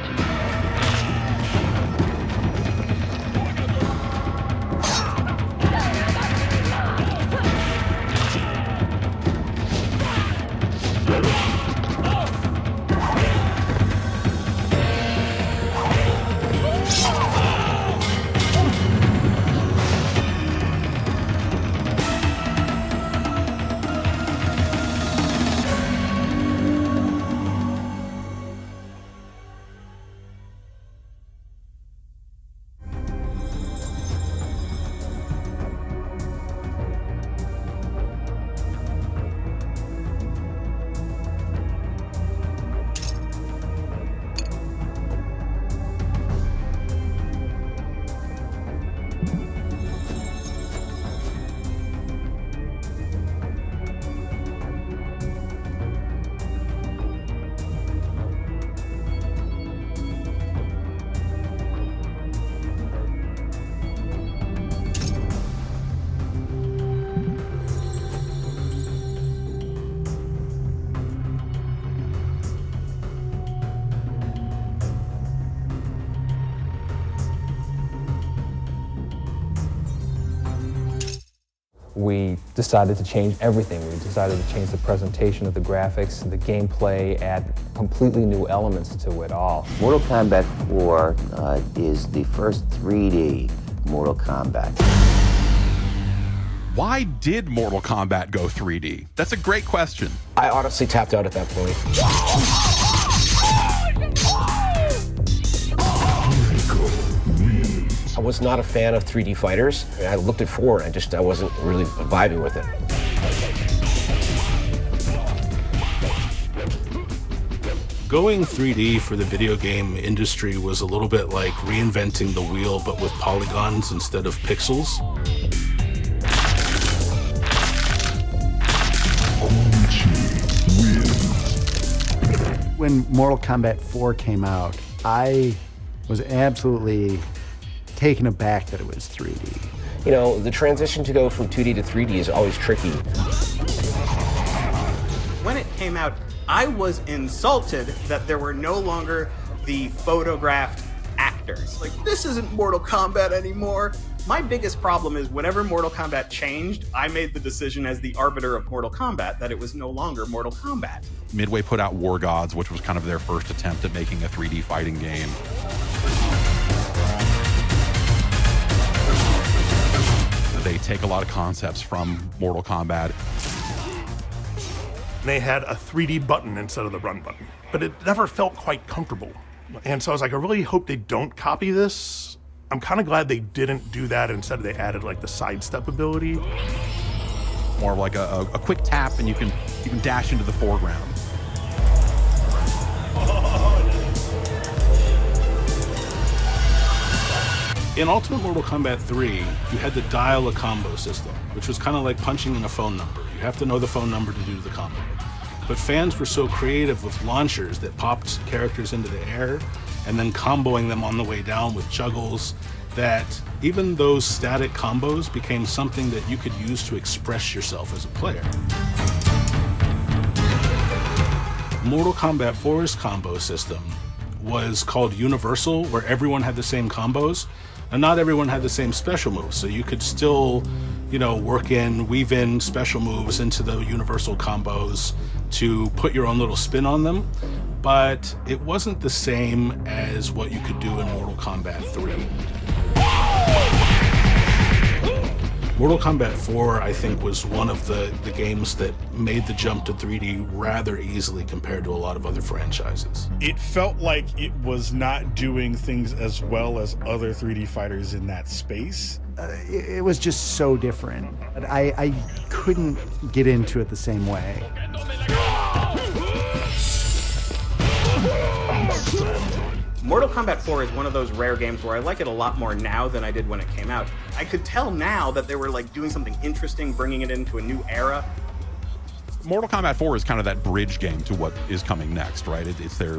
We decided to change everything. We decided to change the presentation of the graphics, the gameplay, add completely new elements to it all. Mortal Kombat 4 is the first 3D Mortal Kombat. Why did Mortal Kombat go 3D? That's a great question. I honestly tapped out at that point. I was not a fan of 3D fighters. I looked at 4 and I wasn't really vibing with it. Going 3D for the video game industry was a little bit like reinventing the wheel, but with polygons instead of pixels. When Mortal Kombat 4 came out, I was absolutely taken aback that it was 3D. You know, the transition to go from 2D to 3D is always tricky. When it came out, I was insulted that there were no longer the photographed actors. Like, this isn't Mortal Kombat anymore. My biggest problem is whenever Mortal Kombat changed, I made the decision as the arbiter of Mortal Kombat that it was no longer Mortal Kombat. Midway put out War Gods, which was kind of their first attempt at making a 3D fighting game. They take a lot of concepts from Mortal Kombat. They had a 3D button instead of the run button, but it never felt quite comfortable. And so I was like, I really hope they don't copy this. I'm kind of glad they didn't do that. Instead, they added like the sidestep ability. More of like a quick tap and you can dash into the foreground. In Ultimate Mortal Kombat 3, you had the dial a combo system, which was kind of like punching in a phone number. You have to know the phone number to do the combo. But fans were so creative with launchers that popped characters into the air and then comboing them on the way down with juggles, that even those static combos became something that you could use to express yourself as a player. Mortal Kombat 4's combo system was called Universal, where everyone had the same combos, and not everyone had the same special moves. So you could still, weave in special moves into the Universal combos to put your own little spin on them, but it wasn't the same as what you could do in Mortal Kombat 3. Mortal Kombat 4, I think, was one of the games that made the jump to 3D rather easily compared to a lot of other franchises. It felt like it was not doing things as well as other 3D fighters in that space. It was just so different. I couldn't get into it the same way. Mortal Kombat 4 is one of those rare games where I like it a lot more now than I did when it came out. I could tell now that they were like doing something interesting, bringing it into a new era. Mortal Kombat 4 is kind of that bridge game to what is coming next, right? It's their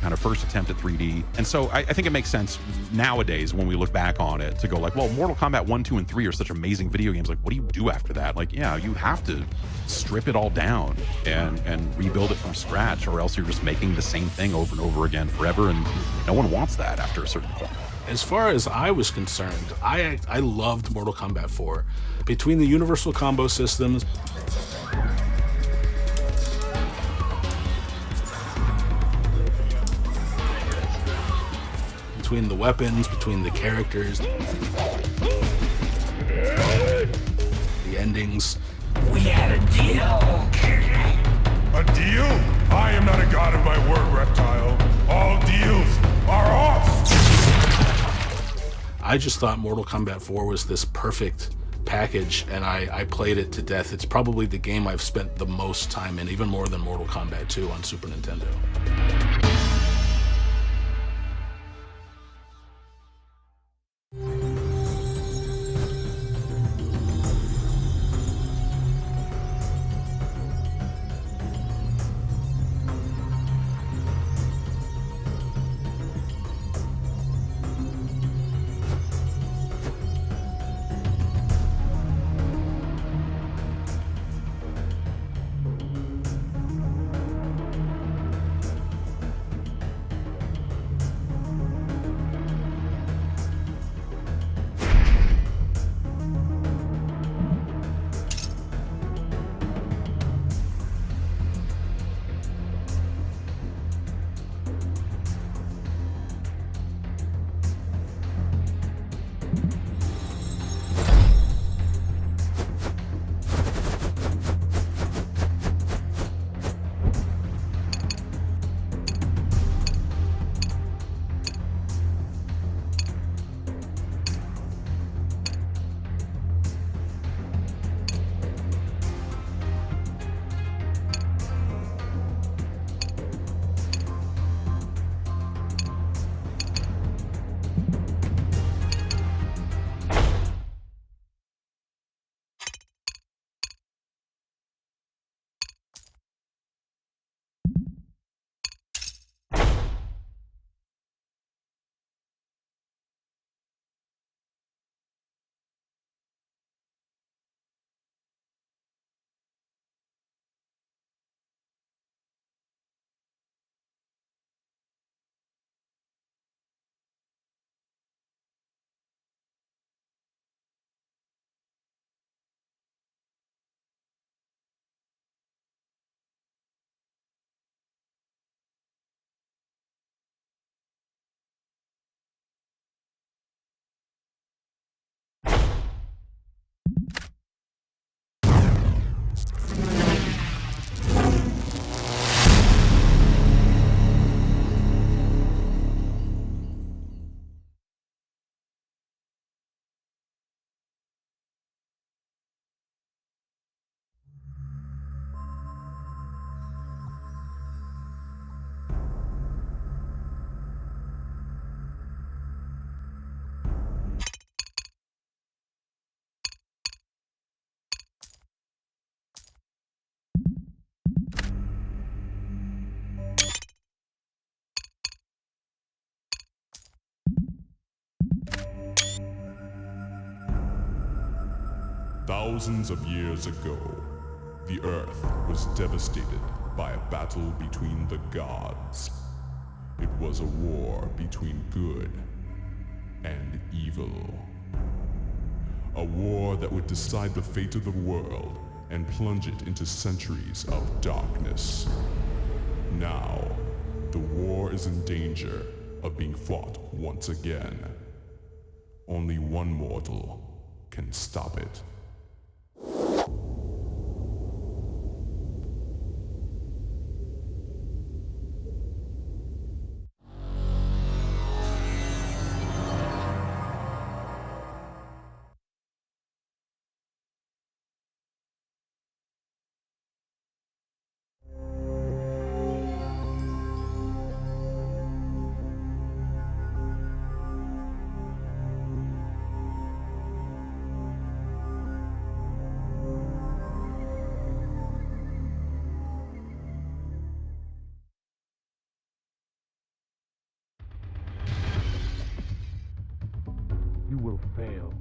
kind of first attempt at 3D. And so I think it makes sense nowadays when we look back on it to go like, well, Mortal Kombat 1, 2, and 3 are such amazing video games. Like, what do you do after that? Like, yeah, you have to strip it all down and rebuild it from scratch, or else you're just making the same thing over and over again forever, and no one wants that after a certain point. As far as I was concerned, I loved Mortal Kombat 4. Between the universal combo systems, between the weapons, between the characters, the endings. We had a deal. A deal? I am not a god of my word, reptile. All deals are off. I just thought Mortal Kombat 4 was this perfect package, and I played it to death. It's probably the game I've spent the most time in, even more than Mortal Kombat 2 on Super Nintendo. Thousands of years ago, the Earth was devastated by a battle between the gods. It was a war between good and evil. A war that would decide the fate of the world and plunge it into centuries of darkness. Now, the war is in danger of being fought once again. Only one mortal can stop it. You will fail.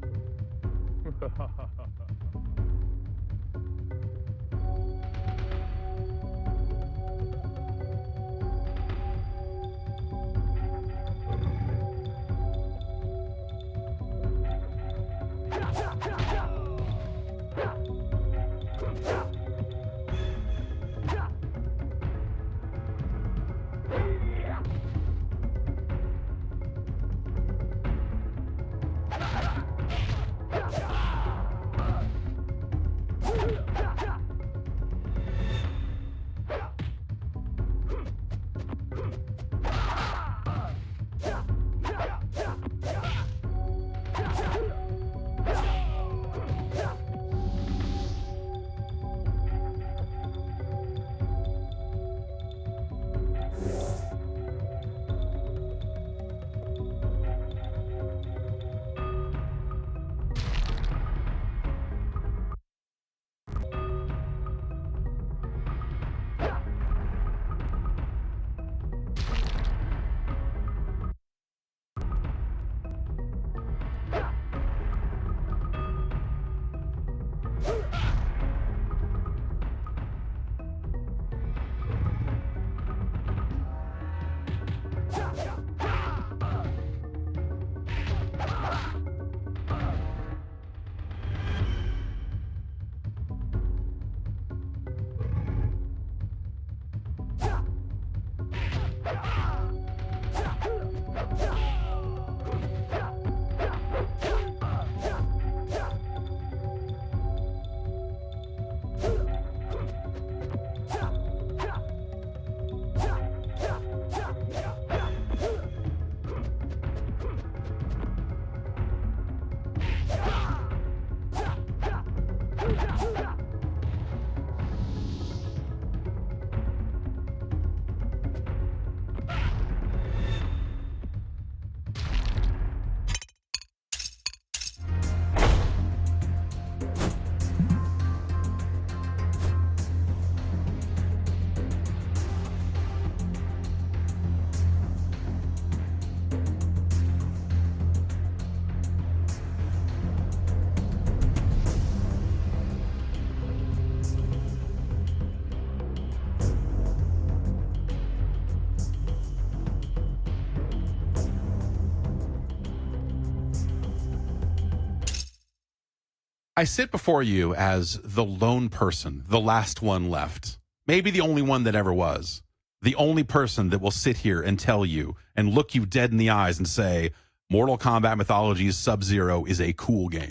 I sit before you as the lone person, the last one left, maybe the only one that ever was, the only person that will sit here and tell you and look you dead in the eyes and say, Mortal Kombat Mythologies Sub-Zero is a cool game.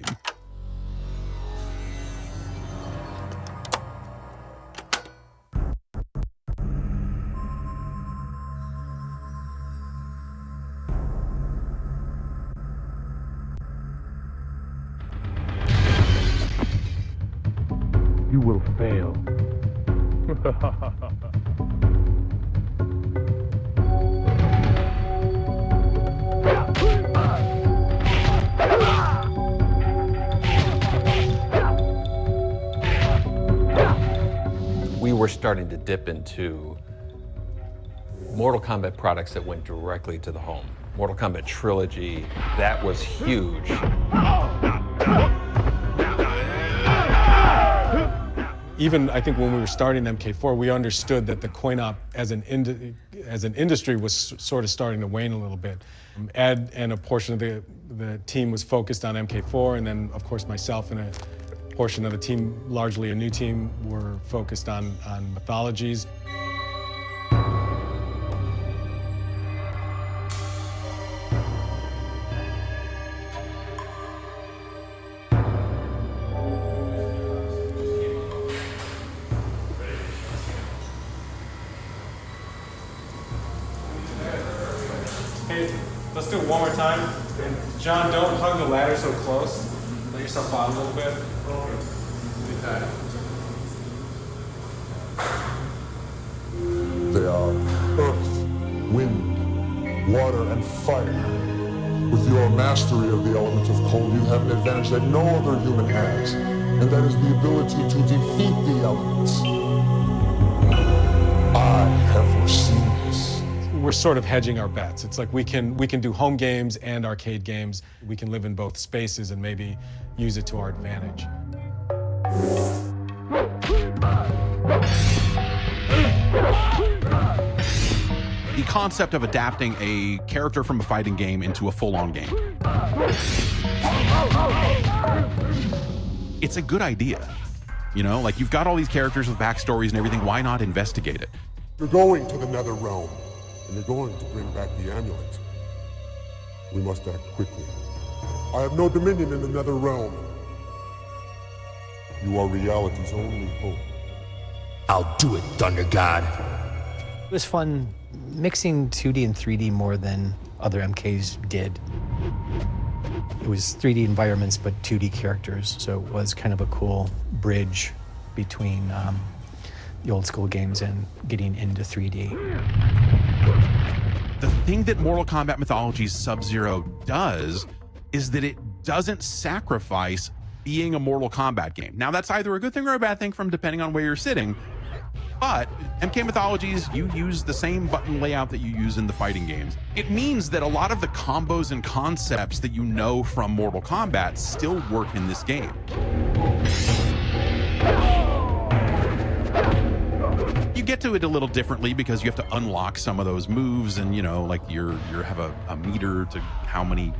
You will fail. We were starting to dip into Mortal Kombat products that went directly to the home. Mortal Kombat Trilogy, that was huge. Even I think when we were starting MK4, we understood that the coin op as an industry was sort of starting to wane a little bit. Ed and a portion of the team was focused on MK4, and then of course myself and a portion of the team, largely a new team, were focused on mythologies. Hey, let's do it one more time. And John, don't hug the ladder so close. Let yourself out a little bit. They are earth, wind, water, and fire. With your mastery of the elements of cold, you have an advantage that no other human has, and that is the ability to defeat the elements. I have foreseen this. We're sort of hedging our bets. It's like we can do home games and arcade games. We can live in both spaces and maybe use it to our advantage. The concept of adapting a character from a fighting game into a full-on game. It's a good idea. You know, like you've got all these characters with backstories and everything, why not investigate it? You're going to the Nether Realm, and you're going to bring back the amulet. We must act quickly. I have no dominion in the Nether Realm. You are reality's only hope. I'll do it, Thunder God. It was fun mixing 2D and 3D more than other MKs did. It was 3D environments, but 2D characters, so it was kind of a cool bridge between the old school games and getting into 3D. The thing that Mortal Kombat Mythologies Sub-Zero does is that it doesn't sacrifice being a Mortal Kombat game. Now, that's either a good thing or a bad thing from depending on where you're sitting, but MK Mythologies, you use the same button layout that you use in the fighting games. It means that a lot of the combos and concepts that you know from Mortal Kombat still work in this game. You get to it a little differently because you have to unlock some of those moves, and you know, like you have a meter to how many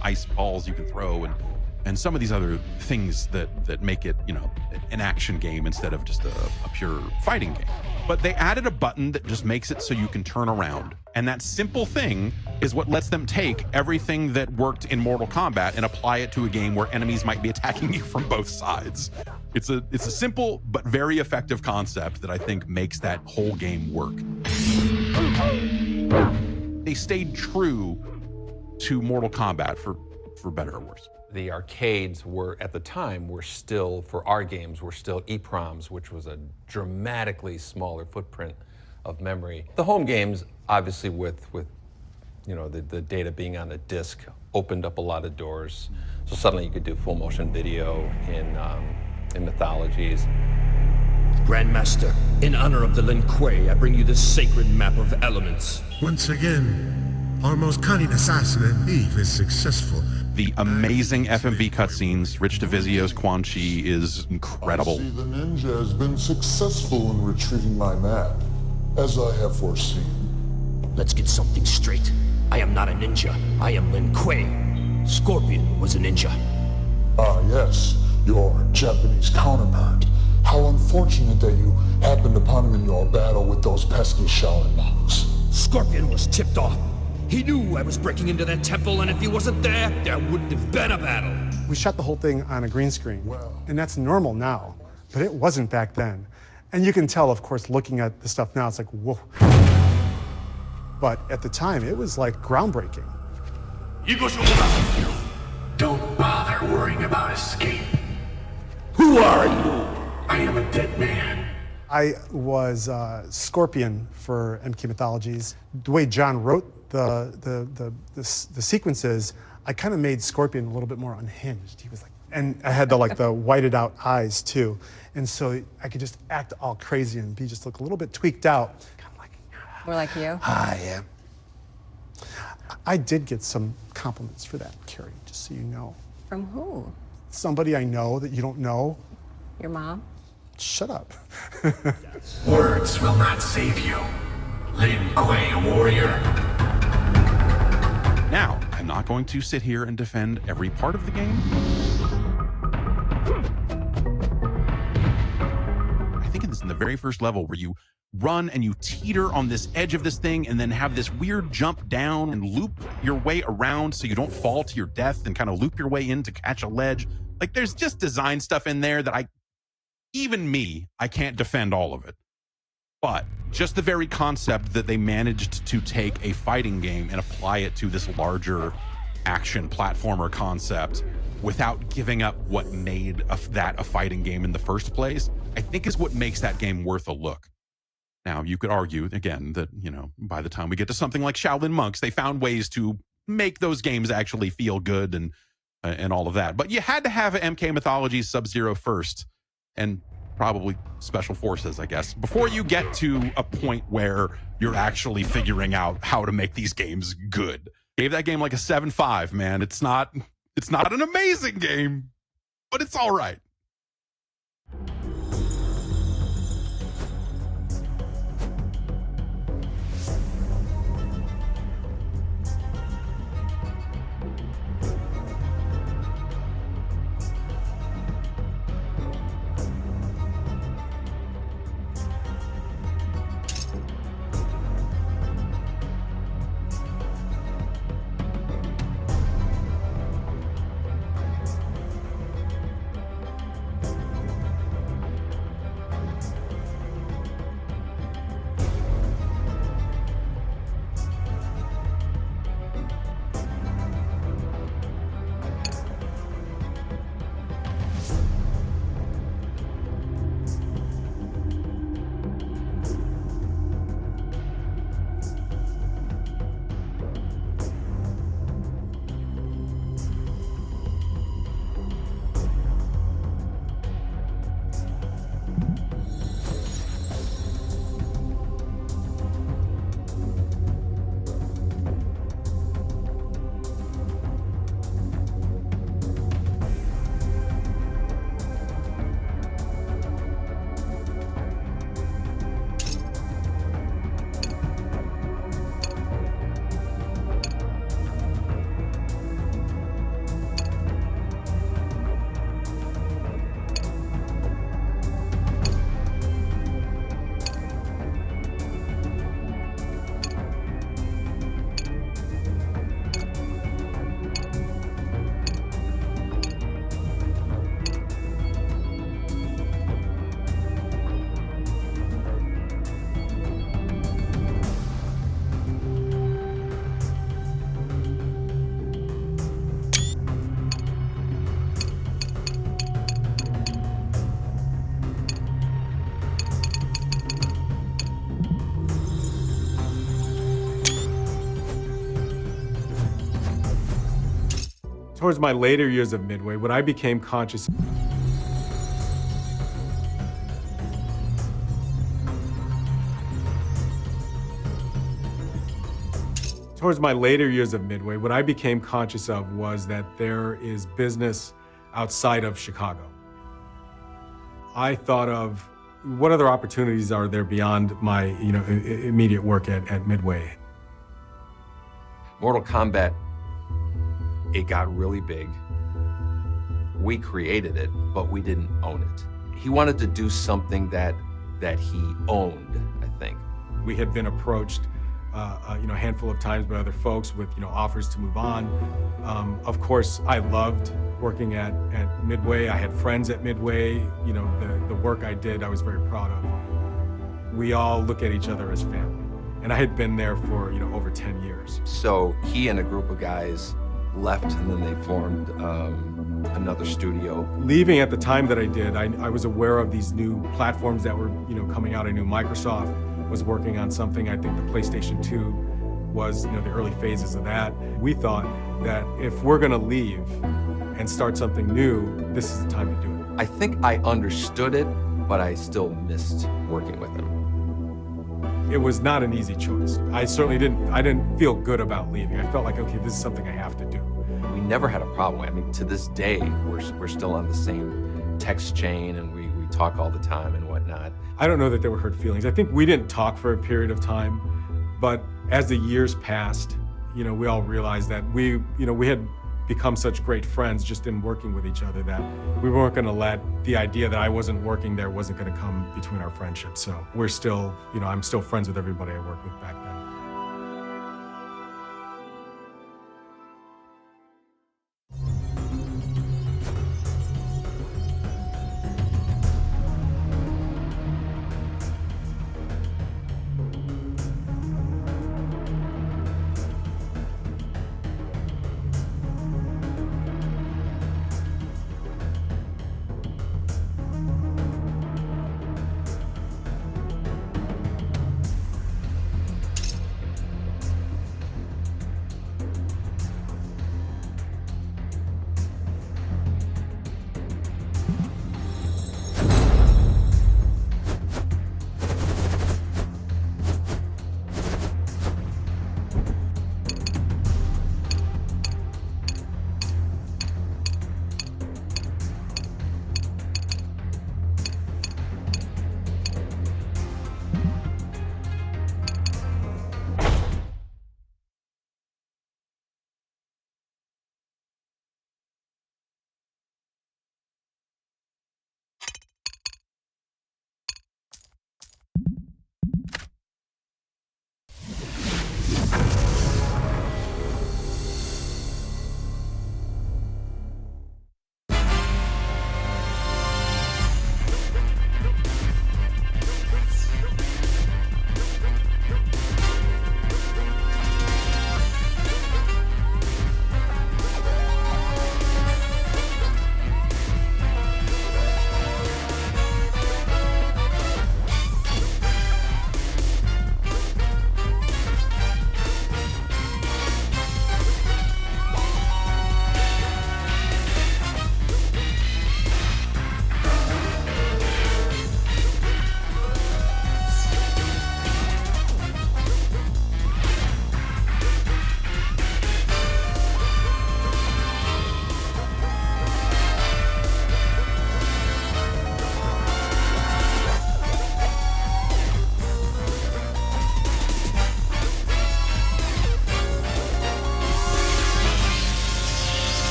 ice balls you can throw, and some of these other things that make it, you know, an action game instead of just a pure fighting game. But they added a button that just makes it so you can turn around. And that simple thing is what lets them take everything that worked in Mortal Kombat and apply it to a game where enemies might be attacking you from both sides. It's a simple but very effective concept that I think makes that whole game work. They stayed true to Mortal Kombat for better or worse. The arcades were, at the time, were still, for our games, were still EPROMs, which was a dramatically smaller footprint of memory. The home games, obviously with you know, the data being on a disc, opened up a lot of doors. So suddenly you could do full motion video in Mythologies. Grandmaster, in honor of the Lin Kuei, I bring you this sacred map of elements. Once again, our most cunning assassin and thief is successful. The amazing FMV cutscenes, Rich DeVizio's Quan Chi is incredible. I see the ninja has been successful in retrieving my map, as I have foreseen. Let's get something straight. I am not a ninja. I am Lin Kuei. Scorpion was a ninja. Ah, yes, your Japanese counterpart. How unfortunate that you happened upon him in your battle with those pesky Shaolin monks. Scorpion was tipped off. He knew I was breaking into that temple, and if he wasn't there, there wouldn't have been a battle. We shot the whole thing on a green screen, and that's normal now, but it wasn't back then. And you can tell, of course, looking at the stuff now, it's like, whoa. But at the time, it was like groundbreaking. Don't bother worrying about escape. Who are you? I am a dead man. I was Scorpion for MK Mythologies. The way John wrote the sequences, I kind of made Scorpion a little bit more unhinged. He was like, and I had the whited out eyes too, and so I could just act all crazy and just look a little bit tweaked out. More like you? I am. I did get some compliments for that, Carrie, just so you know. From who? Somebody I know that you don't know. Your mom? shut up. Words will not save you. Lin Kuei, warrior. Now, I'm not going to sit here and defend every part of the game. I think it's in the very first level where you run and you teeter on this edge of this thing and then have this weird jump down and loop your way around so you don't fall to your death and kind of loop your way in to catch a ledge. Like, there's just design stuff in there that I can't defend all of it. But just the very concept that they managed to take a fighting game and apply it to this larger action platformer concept without giving up what made that a fighting game in the first place, I think is what makes that game worth a look. Now, you could argue, again, that, you know, by the time we get to something like Shaolin Monks, they found ways to make those games actually feel good and all of that. But you had to have MK Mythology Sub-Zero first, and probably Special Forces, I guess, before you get to a point where you're actually figuring out how to make these games good. Gave that game like a 7.5, man. It's not an amazing game, but it's all right. Towards my later years of Midway, when I became conscious what I became conscious of was that there is business outside of Chicago. I thought of what other opportunities are there beyond my, immediate work at Midway. Mortal Kombat, it got really big. We created it, but we didn't own it. He wanted to do something that he owned, I think. We had been approached a handful of times by other folks with offers to move on. Of course, I loved working at Midway. I had friends at Midway. The work I did, I was very proud of. We all look at each other as family. And I had been there for over 10 years. So he and a group of guys left, and then they formed another studio. Leaving at the time that I did, I was aware of these new platforms that were coming out. I knew Microsoft was working on something. I think the PlayStation 2 was the early phases of that. We thought that if we're going to leave and start something new, this is the time to do it. I think I understood it, but I still missed working with him. It was not an easy choice. I certainly didn't feel good about leaving. I felt like, okay, this is something I have to do. We never had a problem. I mean, to this day, we're still on the same text chain, and we talk all the time and whatnot. I don't know that there were hurt feelings. I think we didn't talk for a period of time, but as the years passed, we all realized that we had become such great friends just in working with each other that we weren't going to let the idea that I wasn't working there wasn't going to come between our friendship. So we're still, I'm still friends with everybody I worked with back then.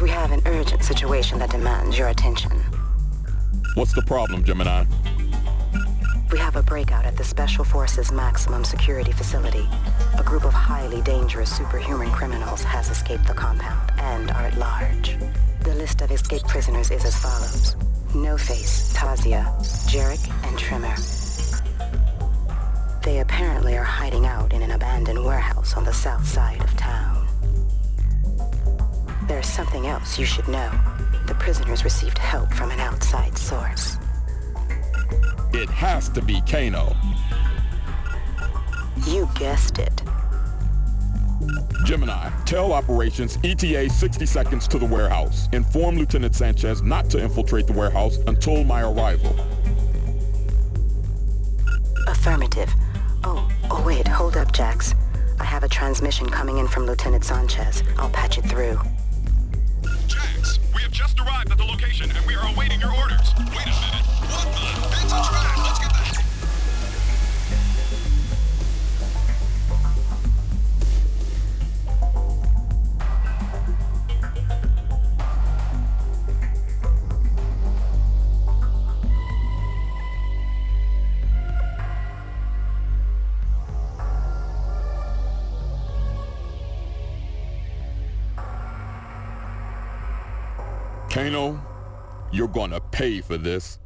We have an urgent situation that demands your attention. What's the problem, Gemini? We have a breakout at the Special Forces Maximum Security Facility. A group of highly dangerous superhuman criminals has escaped the compound and are at large. The list of escaped prisoners is as follows. No-Face, Tazia, Jarek, and Trimmer. They apparently are hiding out in an abandoned warehouse on the south side of town. There's something else you should know. The prisoners received help from an outside source. It has to be Kano. You guessed it. Gemini, tell operations ETA 60 seconds to the warehouse. Inform Lieutenant Sanchez not to infiltrate the warehouse until my arrival. Affirmative. Oh, wait, hold up, Jax. I have a transmission coming in from Lieutenant Sanchez. I'll patch it through. Jax, we have just arrived at the location and we are awaiting your orders. Wait a minute. Kano, you're gonna pay for this.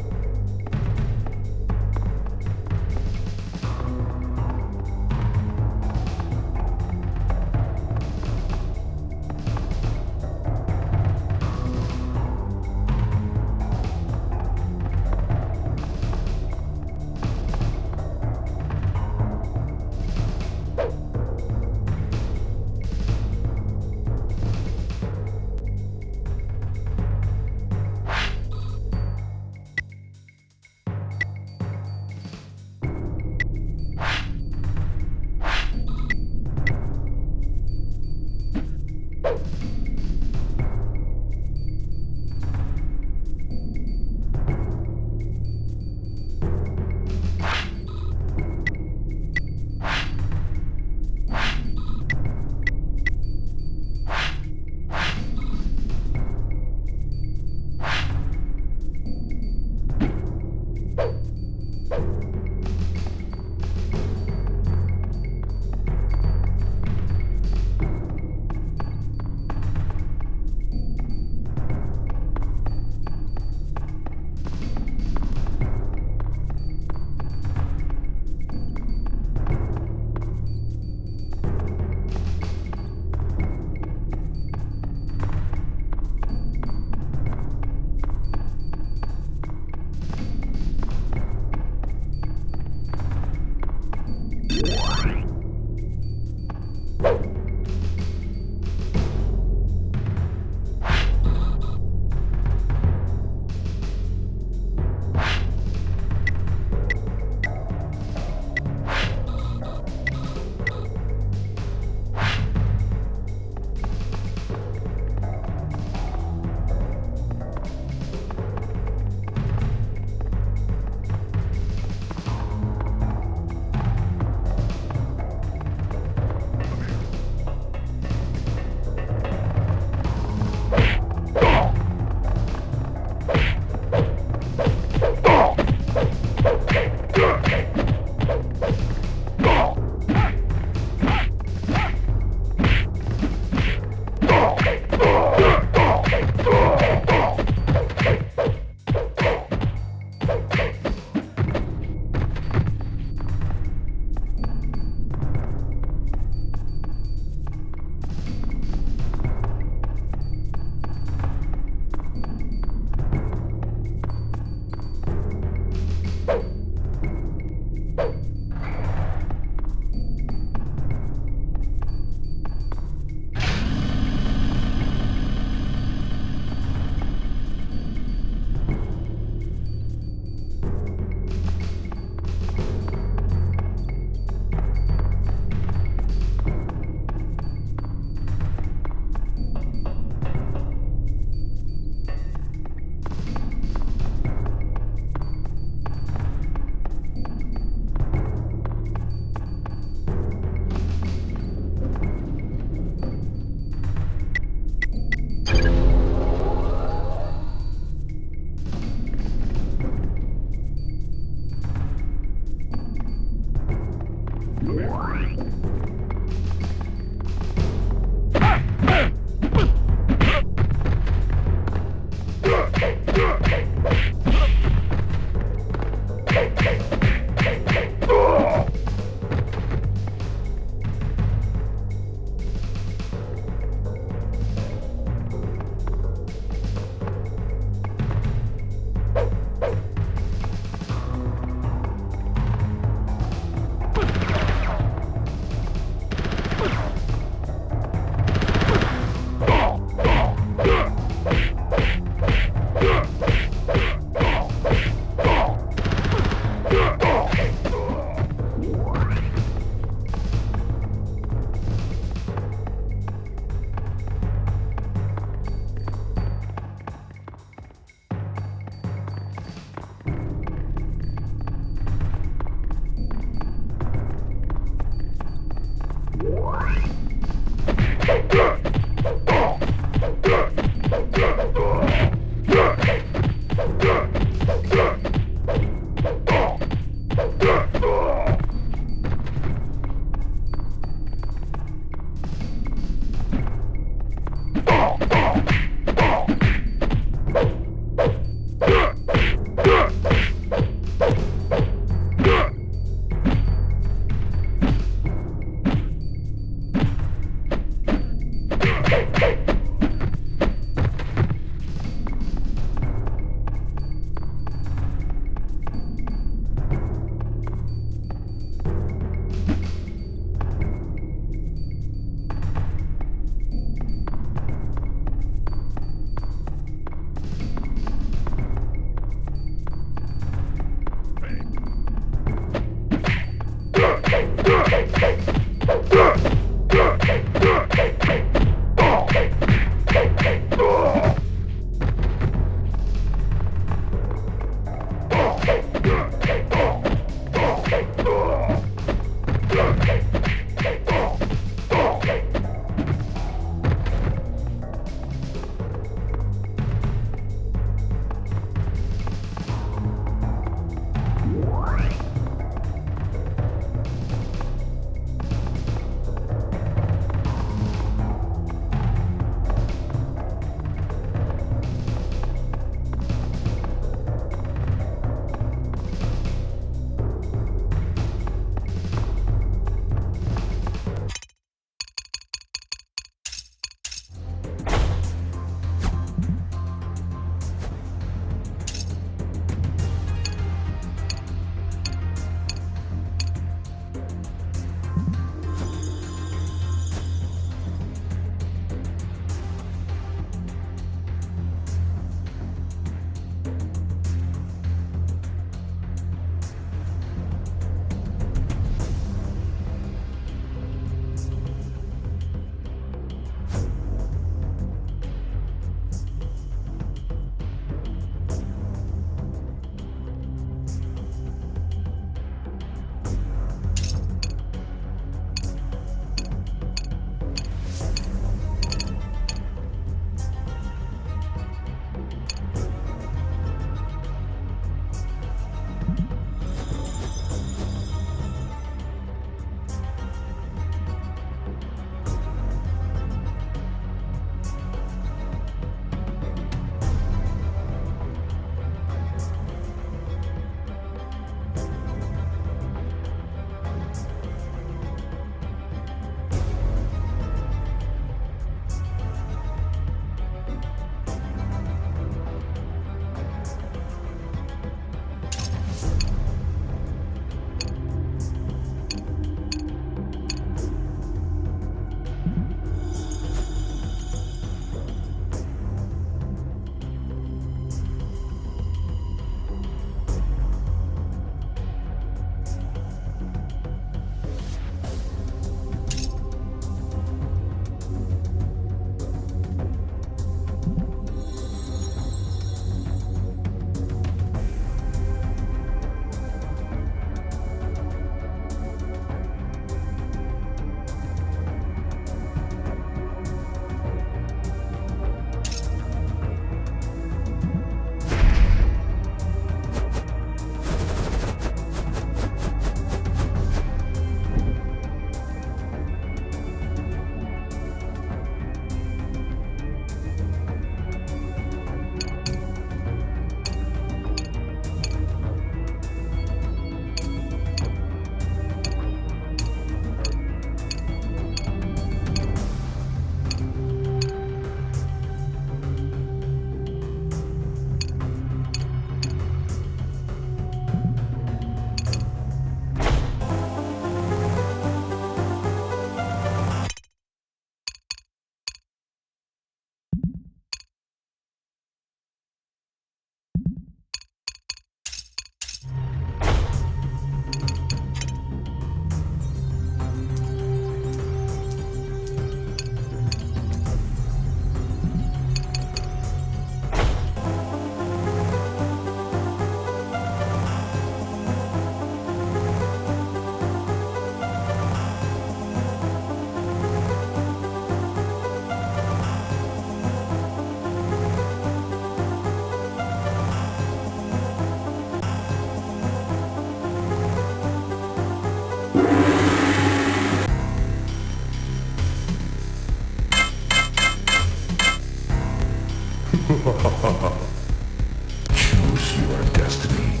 Choose your destiny.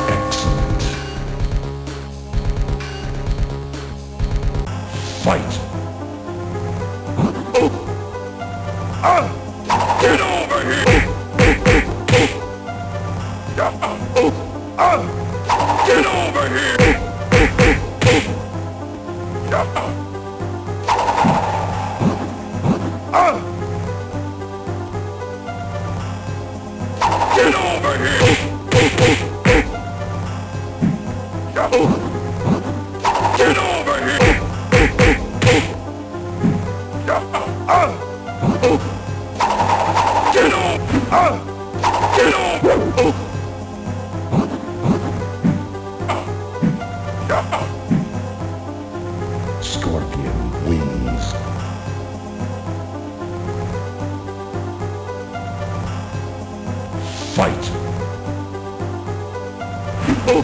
Excellent. Fight. Get over here! Get over here! Get over here! Get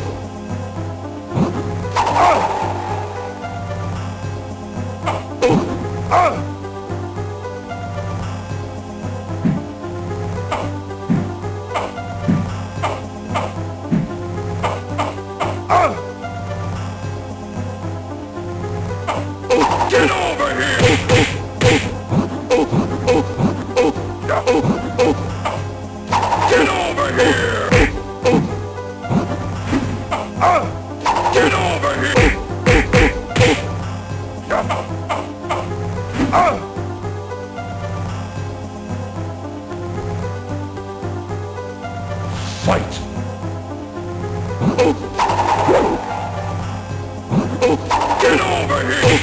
over here! Get over here! Get over here! Fight! Get over here!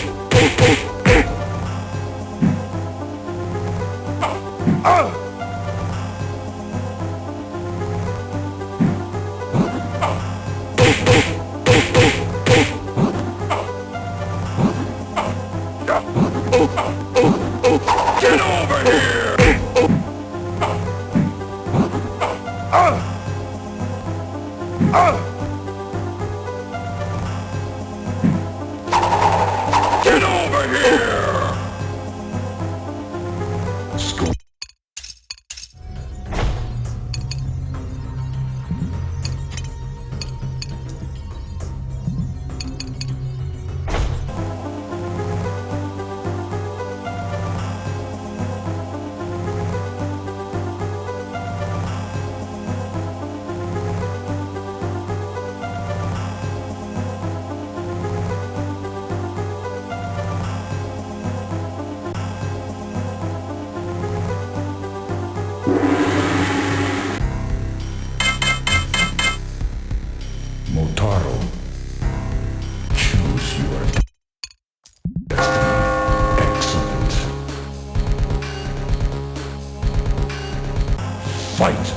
Get over here! Get over here! Motaro, choose your destiny. Excellent. Fight!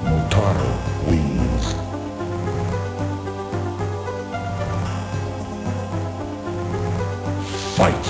Motaro wins. Fight!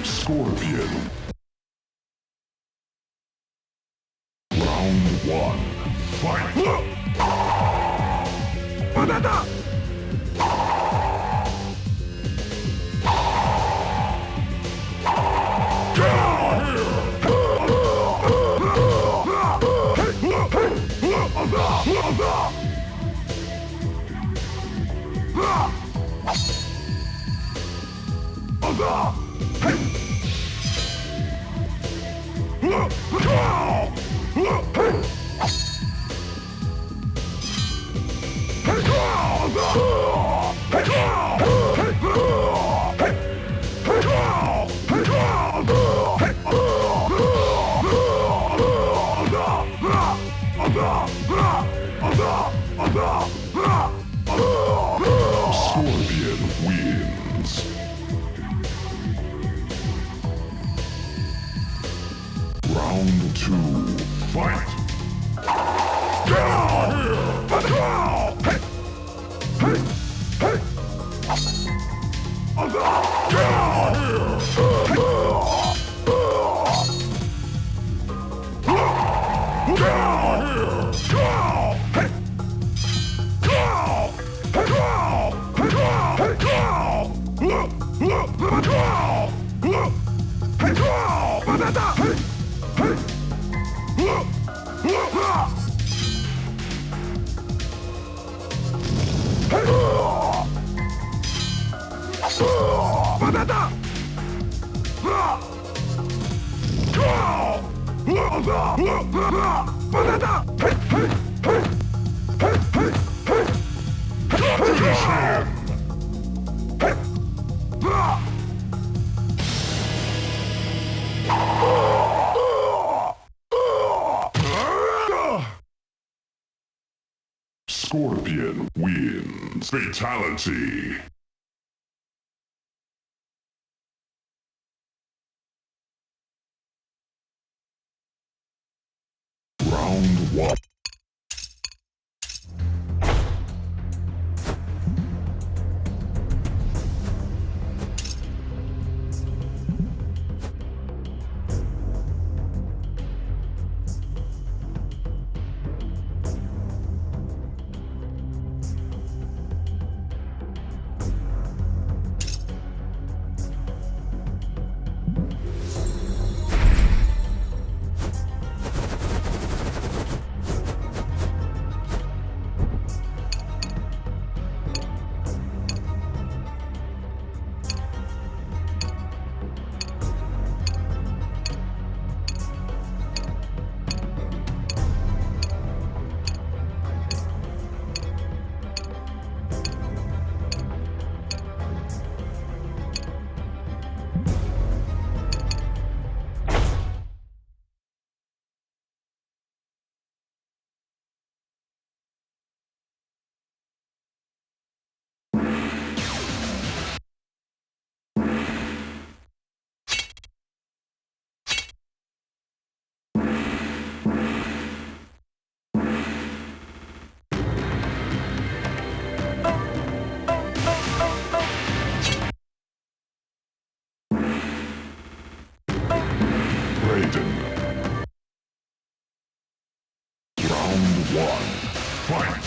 Scorpion. Round 1. Fight! Banana! Scorpion wins. Round 2. Fight! Scorpion wins. Fatality. Round 1. Raiden. Round 1. Fight!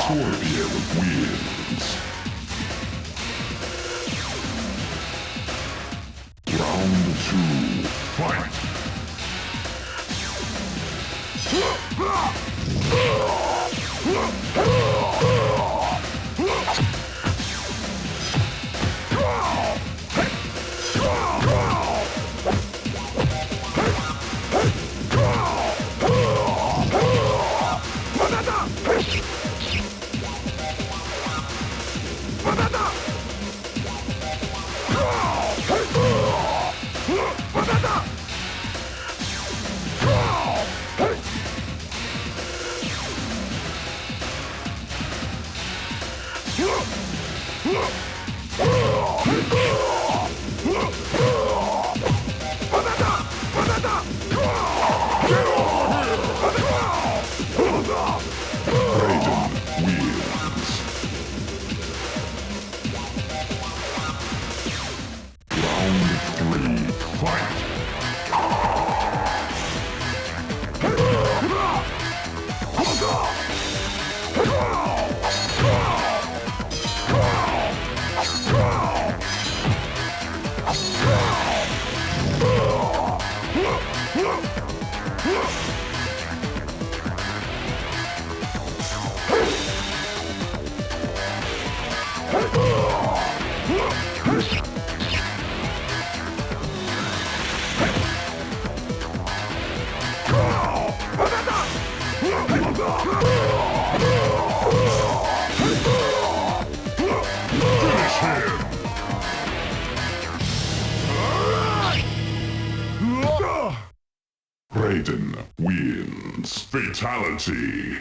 Scorpion wins. Round 2. Fight! Raiden wins. Fatality.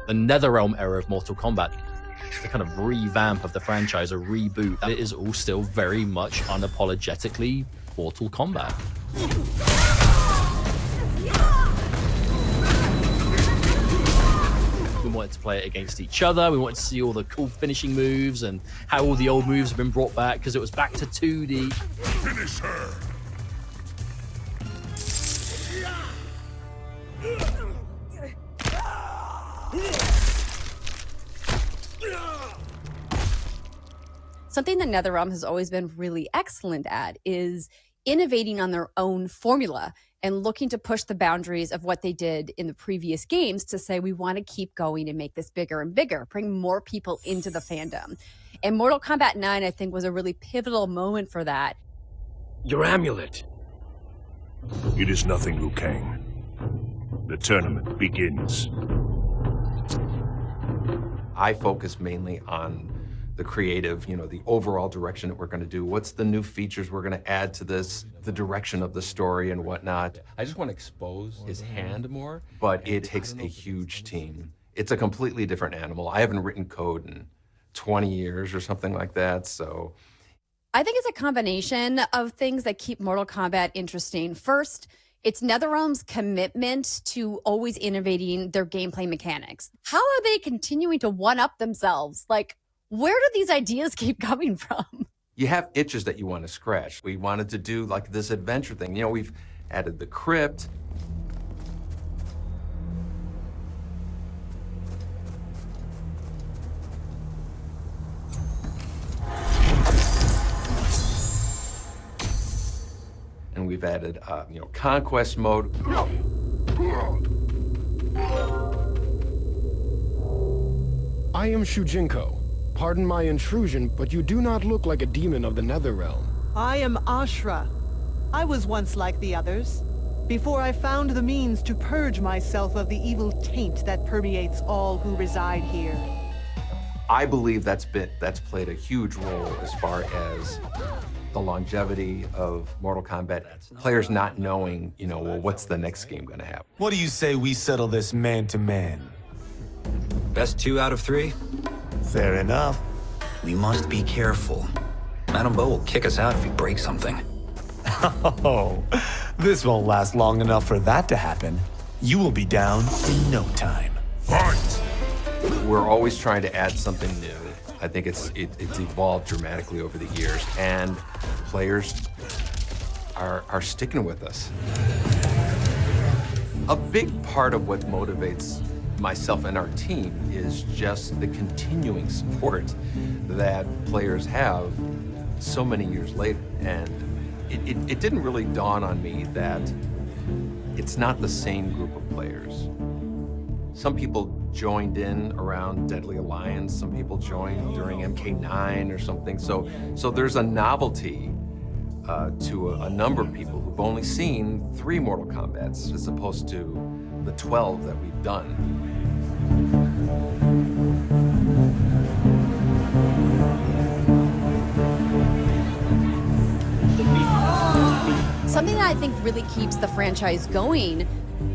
the NetherRealm era of Mortal Kombat, the kind of revamp of the franchise, a reboot. It is all still very much unapologetically Mortal Kombat. We wanted to play it against each other. We wanted to see all the cool finishing moves and how all the old moves have been brought back because it was back to 2D. Finish her! Something that NetherRealm has always been really excellent at is innovating on their own formula and looking to push the boundaries of what they did in the previous games to say, we want to keep going and make this bigger and bigger, bring more people into the fandom. And Mortal Kombat 9, I think, was a really pivotal moment for that. Your amulet. It is nothing, Liu Kang. The tournament begins. I focus mainly on the creative, the overall direction that we're going to do. What's the new features we're going to add to this, the direction of the story and whatnot. I just want to expose his hand more, but it takes a huge team. It's a completely different animal. I haven't written code in 20 years or something like that, so. I think it's a combination of things that keep Mortal Kombat interesting. First, it's NetherRealm's commitment to always innovating their gameplay mechanics. How are they continuing to one-up themselves? Like, where do these ideas keep coming from? You have itches that you want to scratch. We wanted to do like this adventure thing. We've added the crypt. And we've added, conquest mode. I am Shujinko. Pardon my intrusion, but you do not look like a demon of the Netherrealm. I am Ashra. I was once like the others, before I found the means to purge myself of the evil taint that permeates all who reside here. I believe that's played a huge role as far as the longevity of Mortal Kombat. Players not knowing, well, what's the next game going to have? What do you say we settle this man to man? Best 2 out of 3? Fair enough. We must be careful. Madame Bo will kick us out if we break something. Oh, this won't last long enough for that to happen. You will be down in no time. Fight! We're always trying to add something new. I think it's evolved dramatically over the years, and players are sticking with us. A big part of what motivates myself and our team is just the continuing support that players have so many years later. And it didn't really dawn on me that it's not the same group of players. Some people joined in around Deadly Alliance, some people joined during MK9 or something. So there's a novelty to a number of people who've only seen 3 Mortal Kombats as opposed to the 12 that we've done. Something that I think really keeps the franchise going,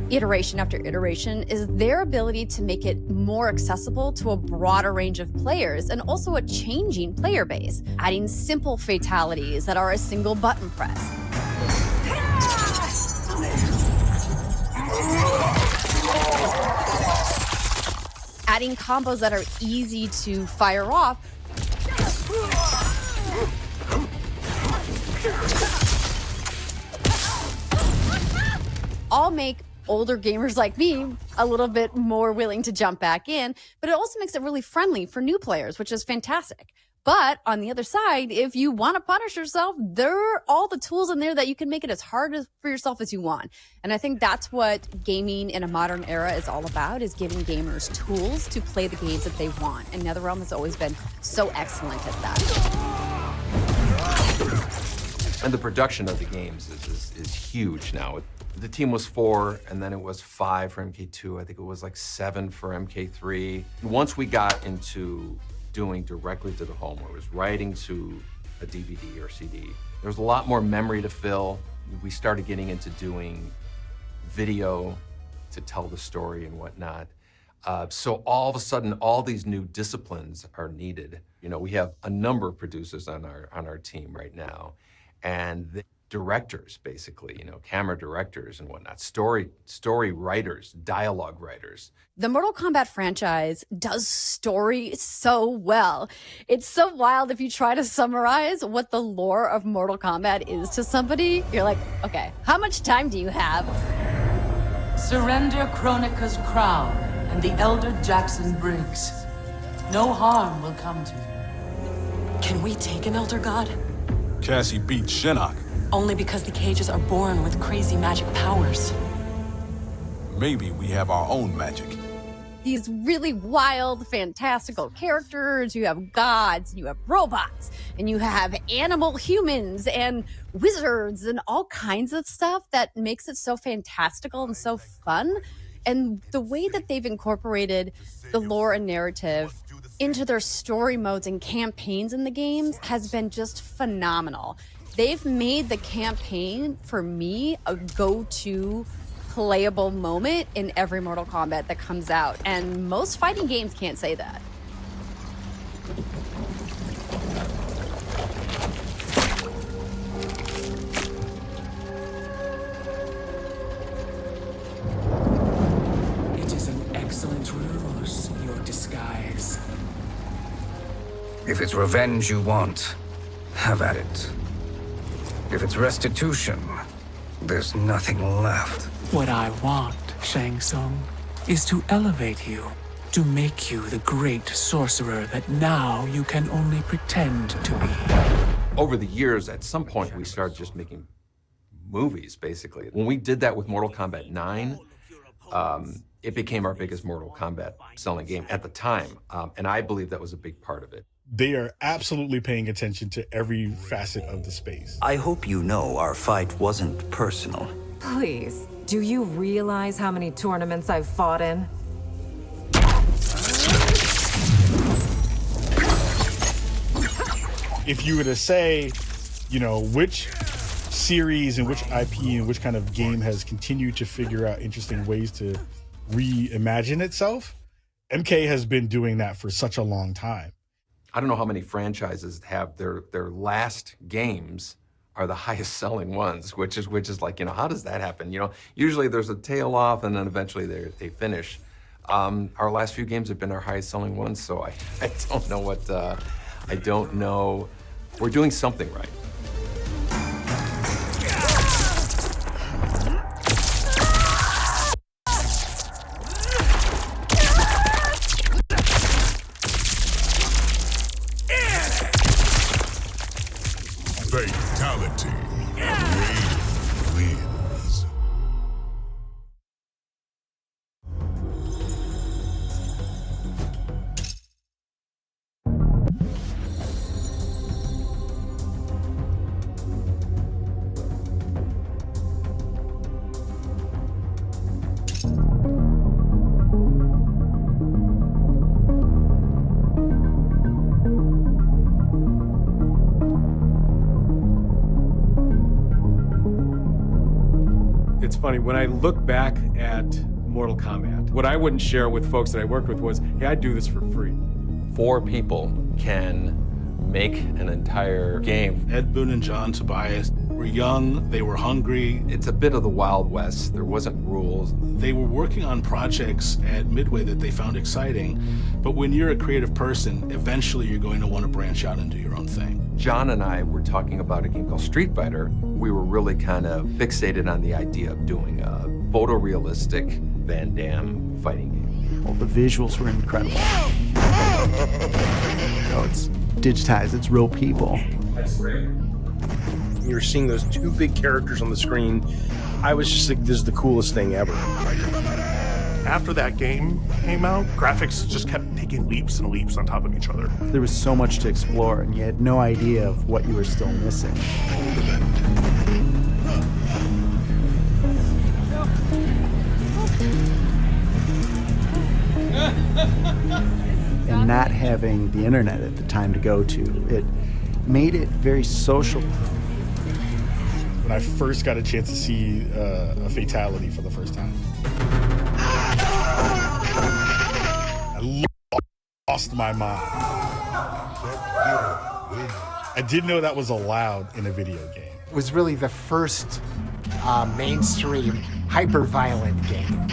iteration after iteration, is their ability to make it more accessible to a broader range of players and also a changing player base, adding simple fatalities that are a single button press. Adding combos that are easy to fire off. All make older gamers like me a little bit more willing to jump back in, but it also makes it really friendly for new players, which is fantastic. But on the other side, if you want to punish yourself, there are all the tools in there that you can make it as hard for yourself as you want. And I think that's what gaming in a modern era is all about, is giving gamers tools to play the games that they want. And NetherRealm has always been so excellent at that. And the production of the games is huge now. The team was 4, and then it was 5 for MK2. I think it was like 7 for MK3. Once we got into doing directly to the home, where it was writing to a DVD or CD, there was a lot more memory to fill. We started getting into doing video to tell the story and whatnot. So all of a sudden, all these new disciplines are needed. You know, we have a number of producers on our team right now, and the directors, basically, you know, camera directors and whatnot, story writers, dialogue writers. The Mortal Kombat franchise does story so well. It's so wild. If you try to summarize what the lore of Mortal Kombat is to somebody, you're like, okay, how much time do you have? Surrender Kronika's crown and the Elder Jackson Briggs. No harm will come to you. Can we take an Elder God? Cassie beat Shinnok. Only because the cages are born with crazy magic powers. Maybe we have our own magic. These really wild, fantastical characters. You have gods, and you have robots, and you have animal humans and wizards and all kinds of stuff that makes it so fantastical and so fun. And the way that they've incorporated the lore and narrative into their story modes and campaigns in the games has been just phenomenal. They've made the campaign, for me, a go-to playable moment in every Mortal Kombat that comes out. And most fighting games can't say that. It is an excellent ruse, your disguise. If it's revenge you want, have at it. If it's restitution, there's nothing left. What I want, Shang Tsung, is to elevate you, to make you the great sorcerer that now you can only pretend to be. Over the years, at some point, we started just making movies, basically. When we did that with Mortal Kombat 9, it became our biggest Mortal Kombat selling game at the time, and I believe that was a big part of it. They are absolutely paying attention to every facet of the space. I hope you know our fight wasn't personal. Please, do you realize how many tournaments I've fought in? If you were to say, you know, which series and which IP and which kind of game has continued to figure out interesting ways to reimagine itself, MK has been doing that for such a long time. I don't know how many franchises have their last games are the highest selling ones, which is like, you know, how does that happen? You know, usually there's a tail off and then eventually they finish. Our last few games have been our highest selling ones, so I don't know what, I don't know. We're doing something right. Fatality. Raiden wins. It's funny, when I look back at Mortal Kombat, what I wouldn't share with folks that I worked with was, hey, I do this for free. 4 people can make an entire game. Ed Boon and John Tobias were young, they were hungry. It's a bit of the Wild West. There wasn't rules. They were working on projects at Midway that they found exciting, but when you're a creative person, eventually you're going to want to branch out and do your own thing. John and I were talking about a game called Street Fighter. We were really kind of fixated on the idea of doing a photorealistic Van Damme fighting game. Well, the visuals were incredible. Oh, it's digitized, it's real people. That's great. You're seeing those 2 big characters on the screen. I was just like, this is the coolest thing ever. After that game came out, graphics just kept taking leaps and leaps on top of each other. There was so much to explore, and you had no idea of what you were still missing. And not having the internet at the time to go to, it made it very social. When I first got a chance to see a Fatality for the first time. lost my mind. I didn't know that was allowed in a video game. It was really the first mainstream hyper-violent game.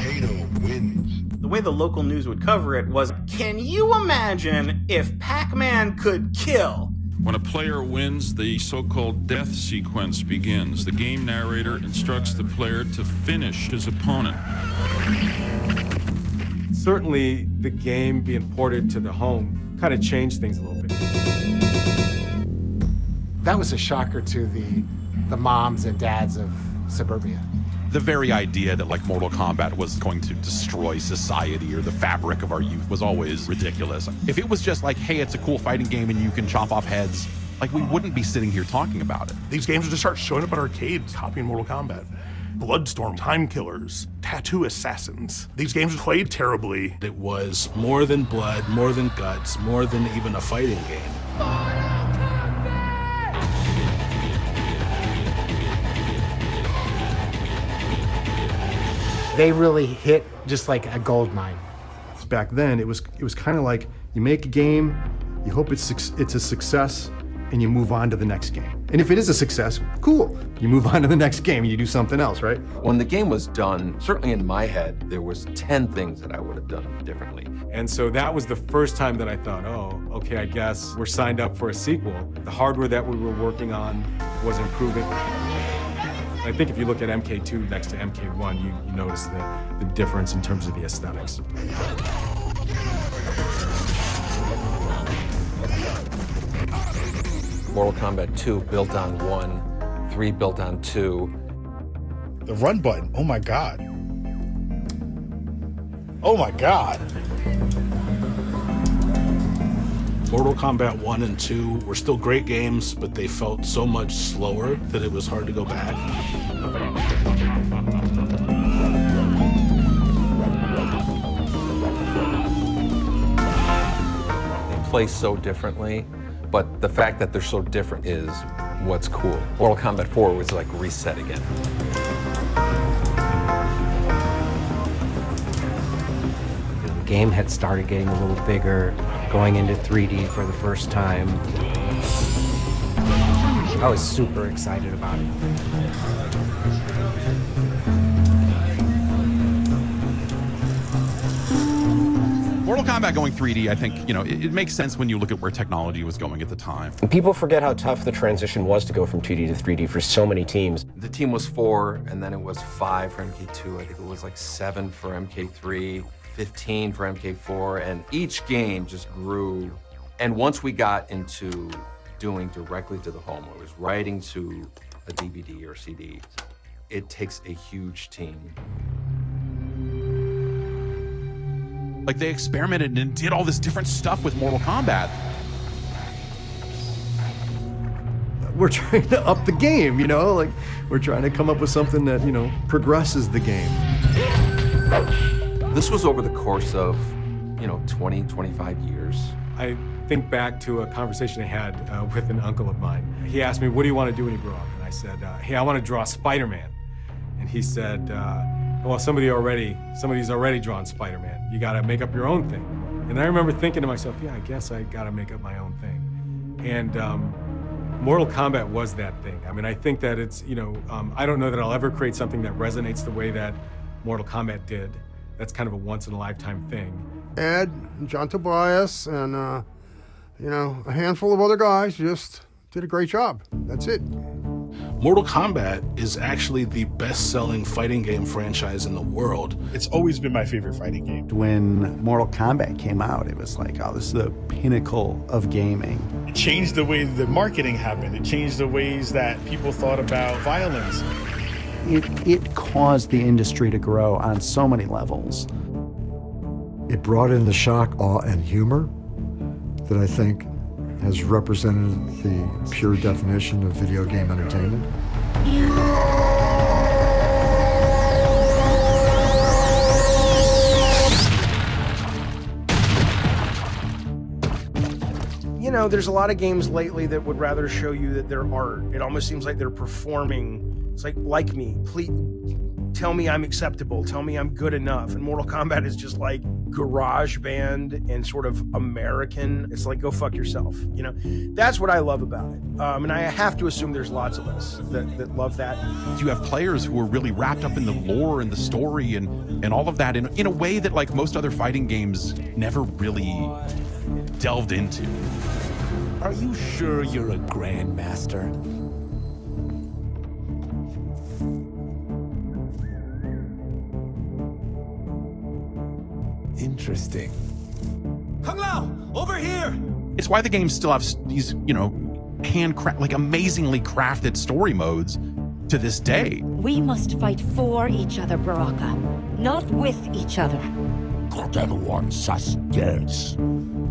The way the local news would cover it was, can you imagine if Pac-Man could kill? When a player wins, the so-called death sequence begins. The game narrator instructs the player to finish his opponent. Certainly, the game being ported to the home kind of changed things a little bit. That was a shocker to the moms and dads of suburbia. The very idea that like Mortal Kombat was going to destroy society or the fabric of our youth was always ridiculous. If it was just like, hey, it's a cool fighting game and you can chop off heads, like we wouldn't be sitting here talking about it. These games would just start showing up at arcades, copying Mortal Kombat. Bloodstorm, Time Killers, Tattoo Assassins. These games played terribly. It was more than blood, more than guts, more than even a fighting game. They really hit just like a gold mine. Back then, it was kind of like you make a game, you hope it's a success, and you move on to the next game. And if it is a success, cool. You move on to the next game and you do something else, right? When the game was done, certainly in my head, there was 10 things that I would have done differently. And so that was the first time that I thought, oh, okay, I guess we're signed up for a sequel. The hardware that we were working on was improving. I think if you look at MK2 next to MK1, you notice the difference in terms of the aesthetics. Mortal Kombat 2 built on 1, 3 built on 2. The run button, oh my God. Oh my God. Mortal Kombat 1 and 2 were still great games, but they felt so much slower that it was hard to go back. They play so differently, but the fact that they're so different is what's cool. Mortal Kombat 4 was like reset again. The game had started getting a little bigger, going into 3D for the first time. I was super excited about it. Mortal Kombat going 3D, I think, it makes sense when you look at where technology was going at the time. People forget how tough the transition was to go from 2D to 3D for so many teams. The team was 4, and then it was 5 for MK2. I think it was like 7 for MK3, 15 for MK4, and each game just grew. And once we got into doing directly to the home, or it was writing to a DVD or CD, it takes a huge team. Like they experimented and did all this different stuff with Mortal Kombat. We're trying to up the game, like we're trying to come up with something that, progresses the game. This was over the course of, 20, 25 years. I think back to a conversation I had with an uncle of mine. He asked me, what do you want to do when you grow up? And I said, hey, I want to draw Spider-Man. And he said, well, somebody's already drawn Spider-Man. You got to make up your own thing. And I remember thinking to myself, yeah, I guess I got to make up my own thing. And Mortal Kombat was that thing. I mean, I think that it's, I don't know that I'll ever create something that resonates the way that Mortal Kombat did. That's kind of a once-in-a-lifetime thing. Ed, John Tobias, and, a handful of other guys just did a great job. That's it. Mortal Kombat is actually the best-selling fighting game franchise in the world. It's always been my favorite fighting game. When Mortal Kombat came out, it was like, oh, this is the pinnacle of gaming. It changed the way the marketing happened. It changed the ways that people thought about violence. It caused the industry to grow on so many levels. It brought in the shock, awe, and humor that I think has represented the pure definition of video game entertainment. There's a lot of games lately that would rather show you that they're art. It almost seems like they're performing. It's like me, please tell me I'm acceptable, tell me I'm good enough. And Mortal Kombat is just like garage band and sort of American. It's like, go fuck yourself. You know, that's what I love about it. And I have to assume there's lots of us that love that. You have players who are really wrapped up in the lore and the story and all of that in a way that like most other fighting games never really delved into. Are you sure you're a grandmaster? Interesting. Kung Lao, over here! It's why the games still have these, you know, like amazingly crafted story modes to this day. We must fight for each other, Baraka, not with each other. Got anyone such this?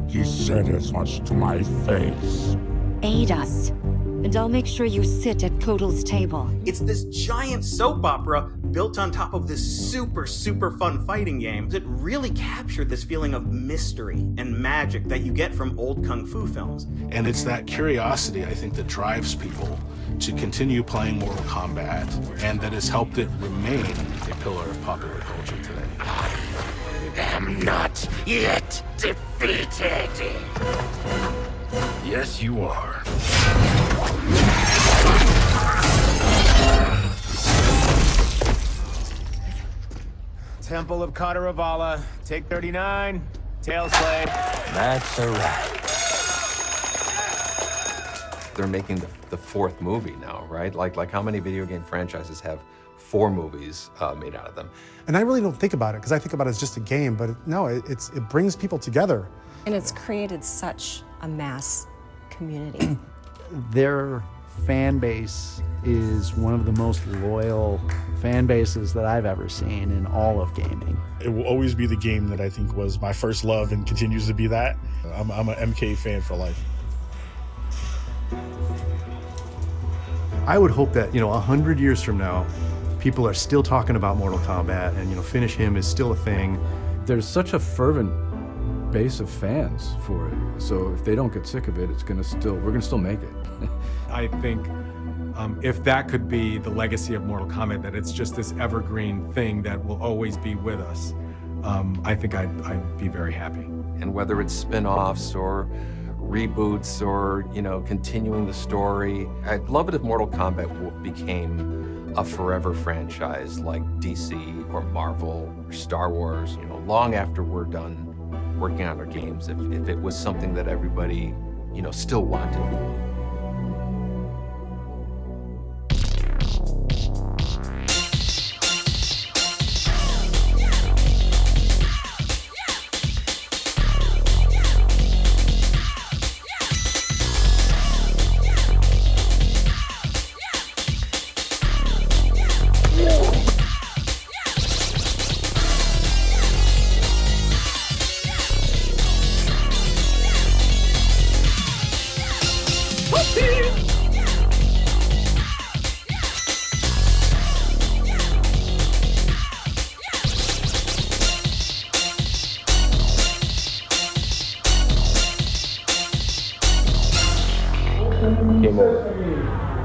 He said as much to my face. Aid us, and I'll make sure you sit at Kotal's table. It's this giant soap opera built on top of this super, super fun fighting game that really captured this feeling of mystery and magic that you get from old kung fu films. And it's that curiosity, I think, that drives people to continue playing Mortal Kombat, and that has helped it remain a pillar of popular culture today. I am not yet defeated. Yes, you are. Temple of Kataravala, take 39, tail slay. That's a wrap. They're making the fourth movie now, right? Like how many video game franchises have 4 movies made out of them? And I really don't think about it, because I think about it as just a game, but no, it brings people together. And it's created such a mass community. Their fan base is one of the most loyal fan bases that I've ever seen in all of gaming. It will always be the game that I think was my first love and continues to be that. I'm an MK fan for life. I would hope that, 100 years from now, people are still talking about Mortal Kombat and, Finish Him is still a thing. There's such a fervent base of fans for it. So if they don't get sick of it, we're gonna still make it. I think if that could be the legacy of Mortal Kombat, that it's just this evergreen thing that will always be with us, I think I'd be very happy. And whether it's spin-offs or reboots or, continuing the story, I'd love it if Mortal Kombat became a forever franchise like DC or Marvel or Star Wars, long after we're done working on our games, if it was something that everybody, still wanted. Game over.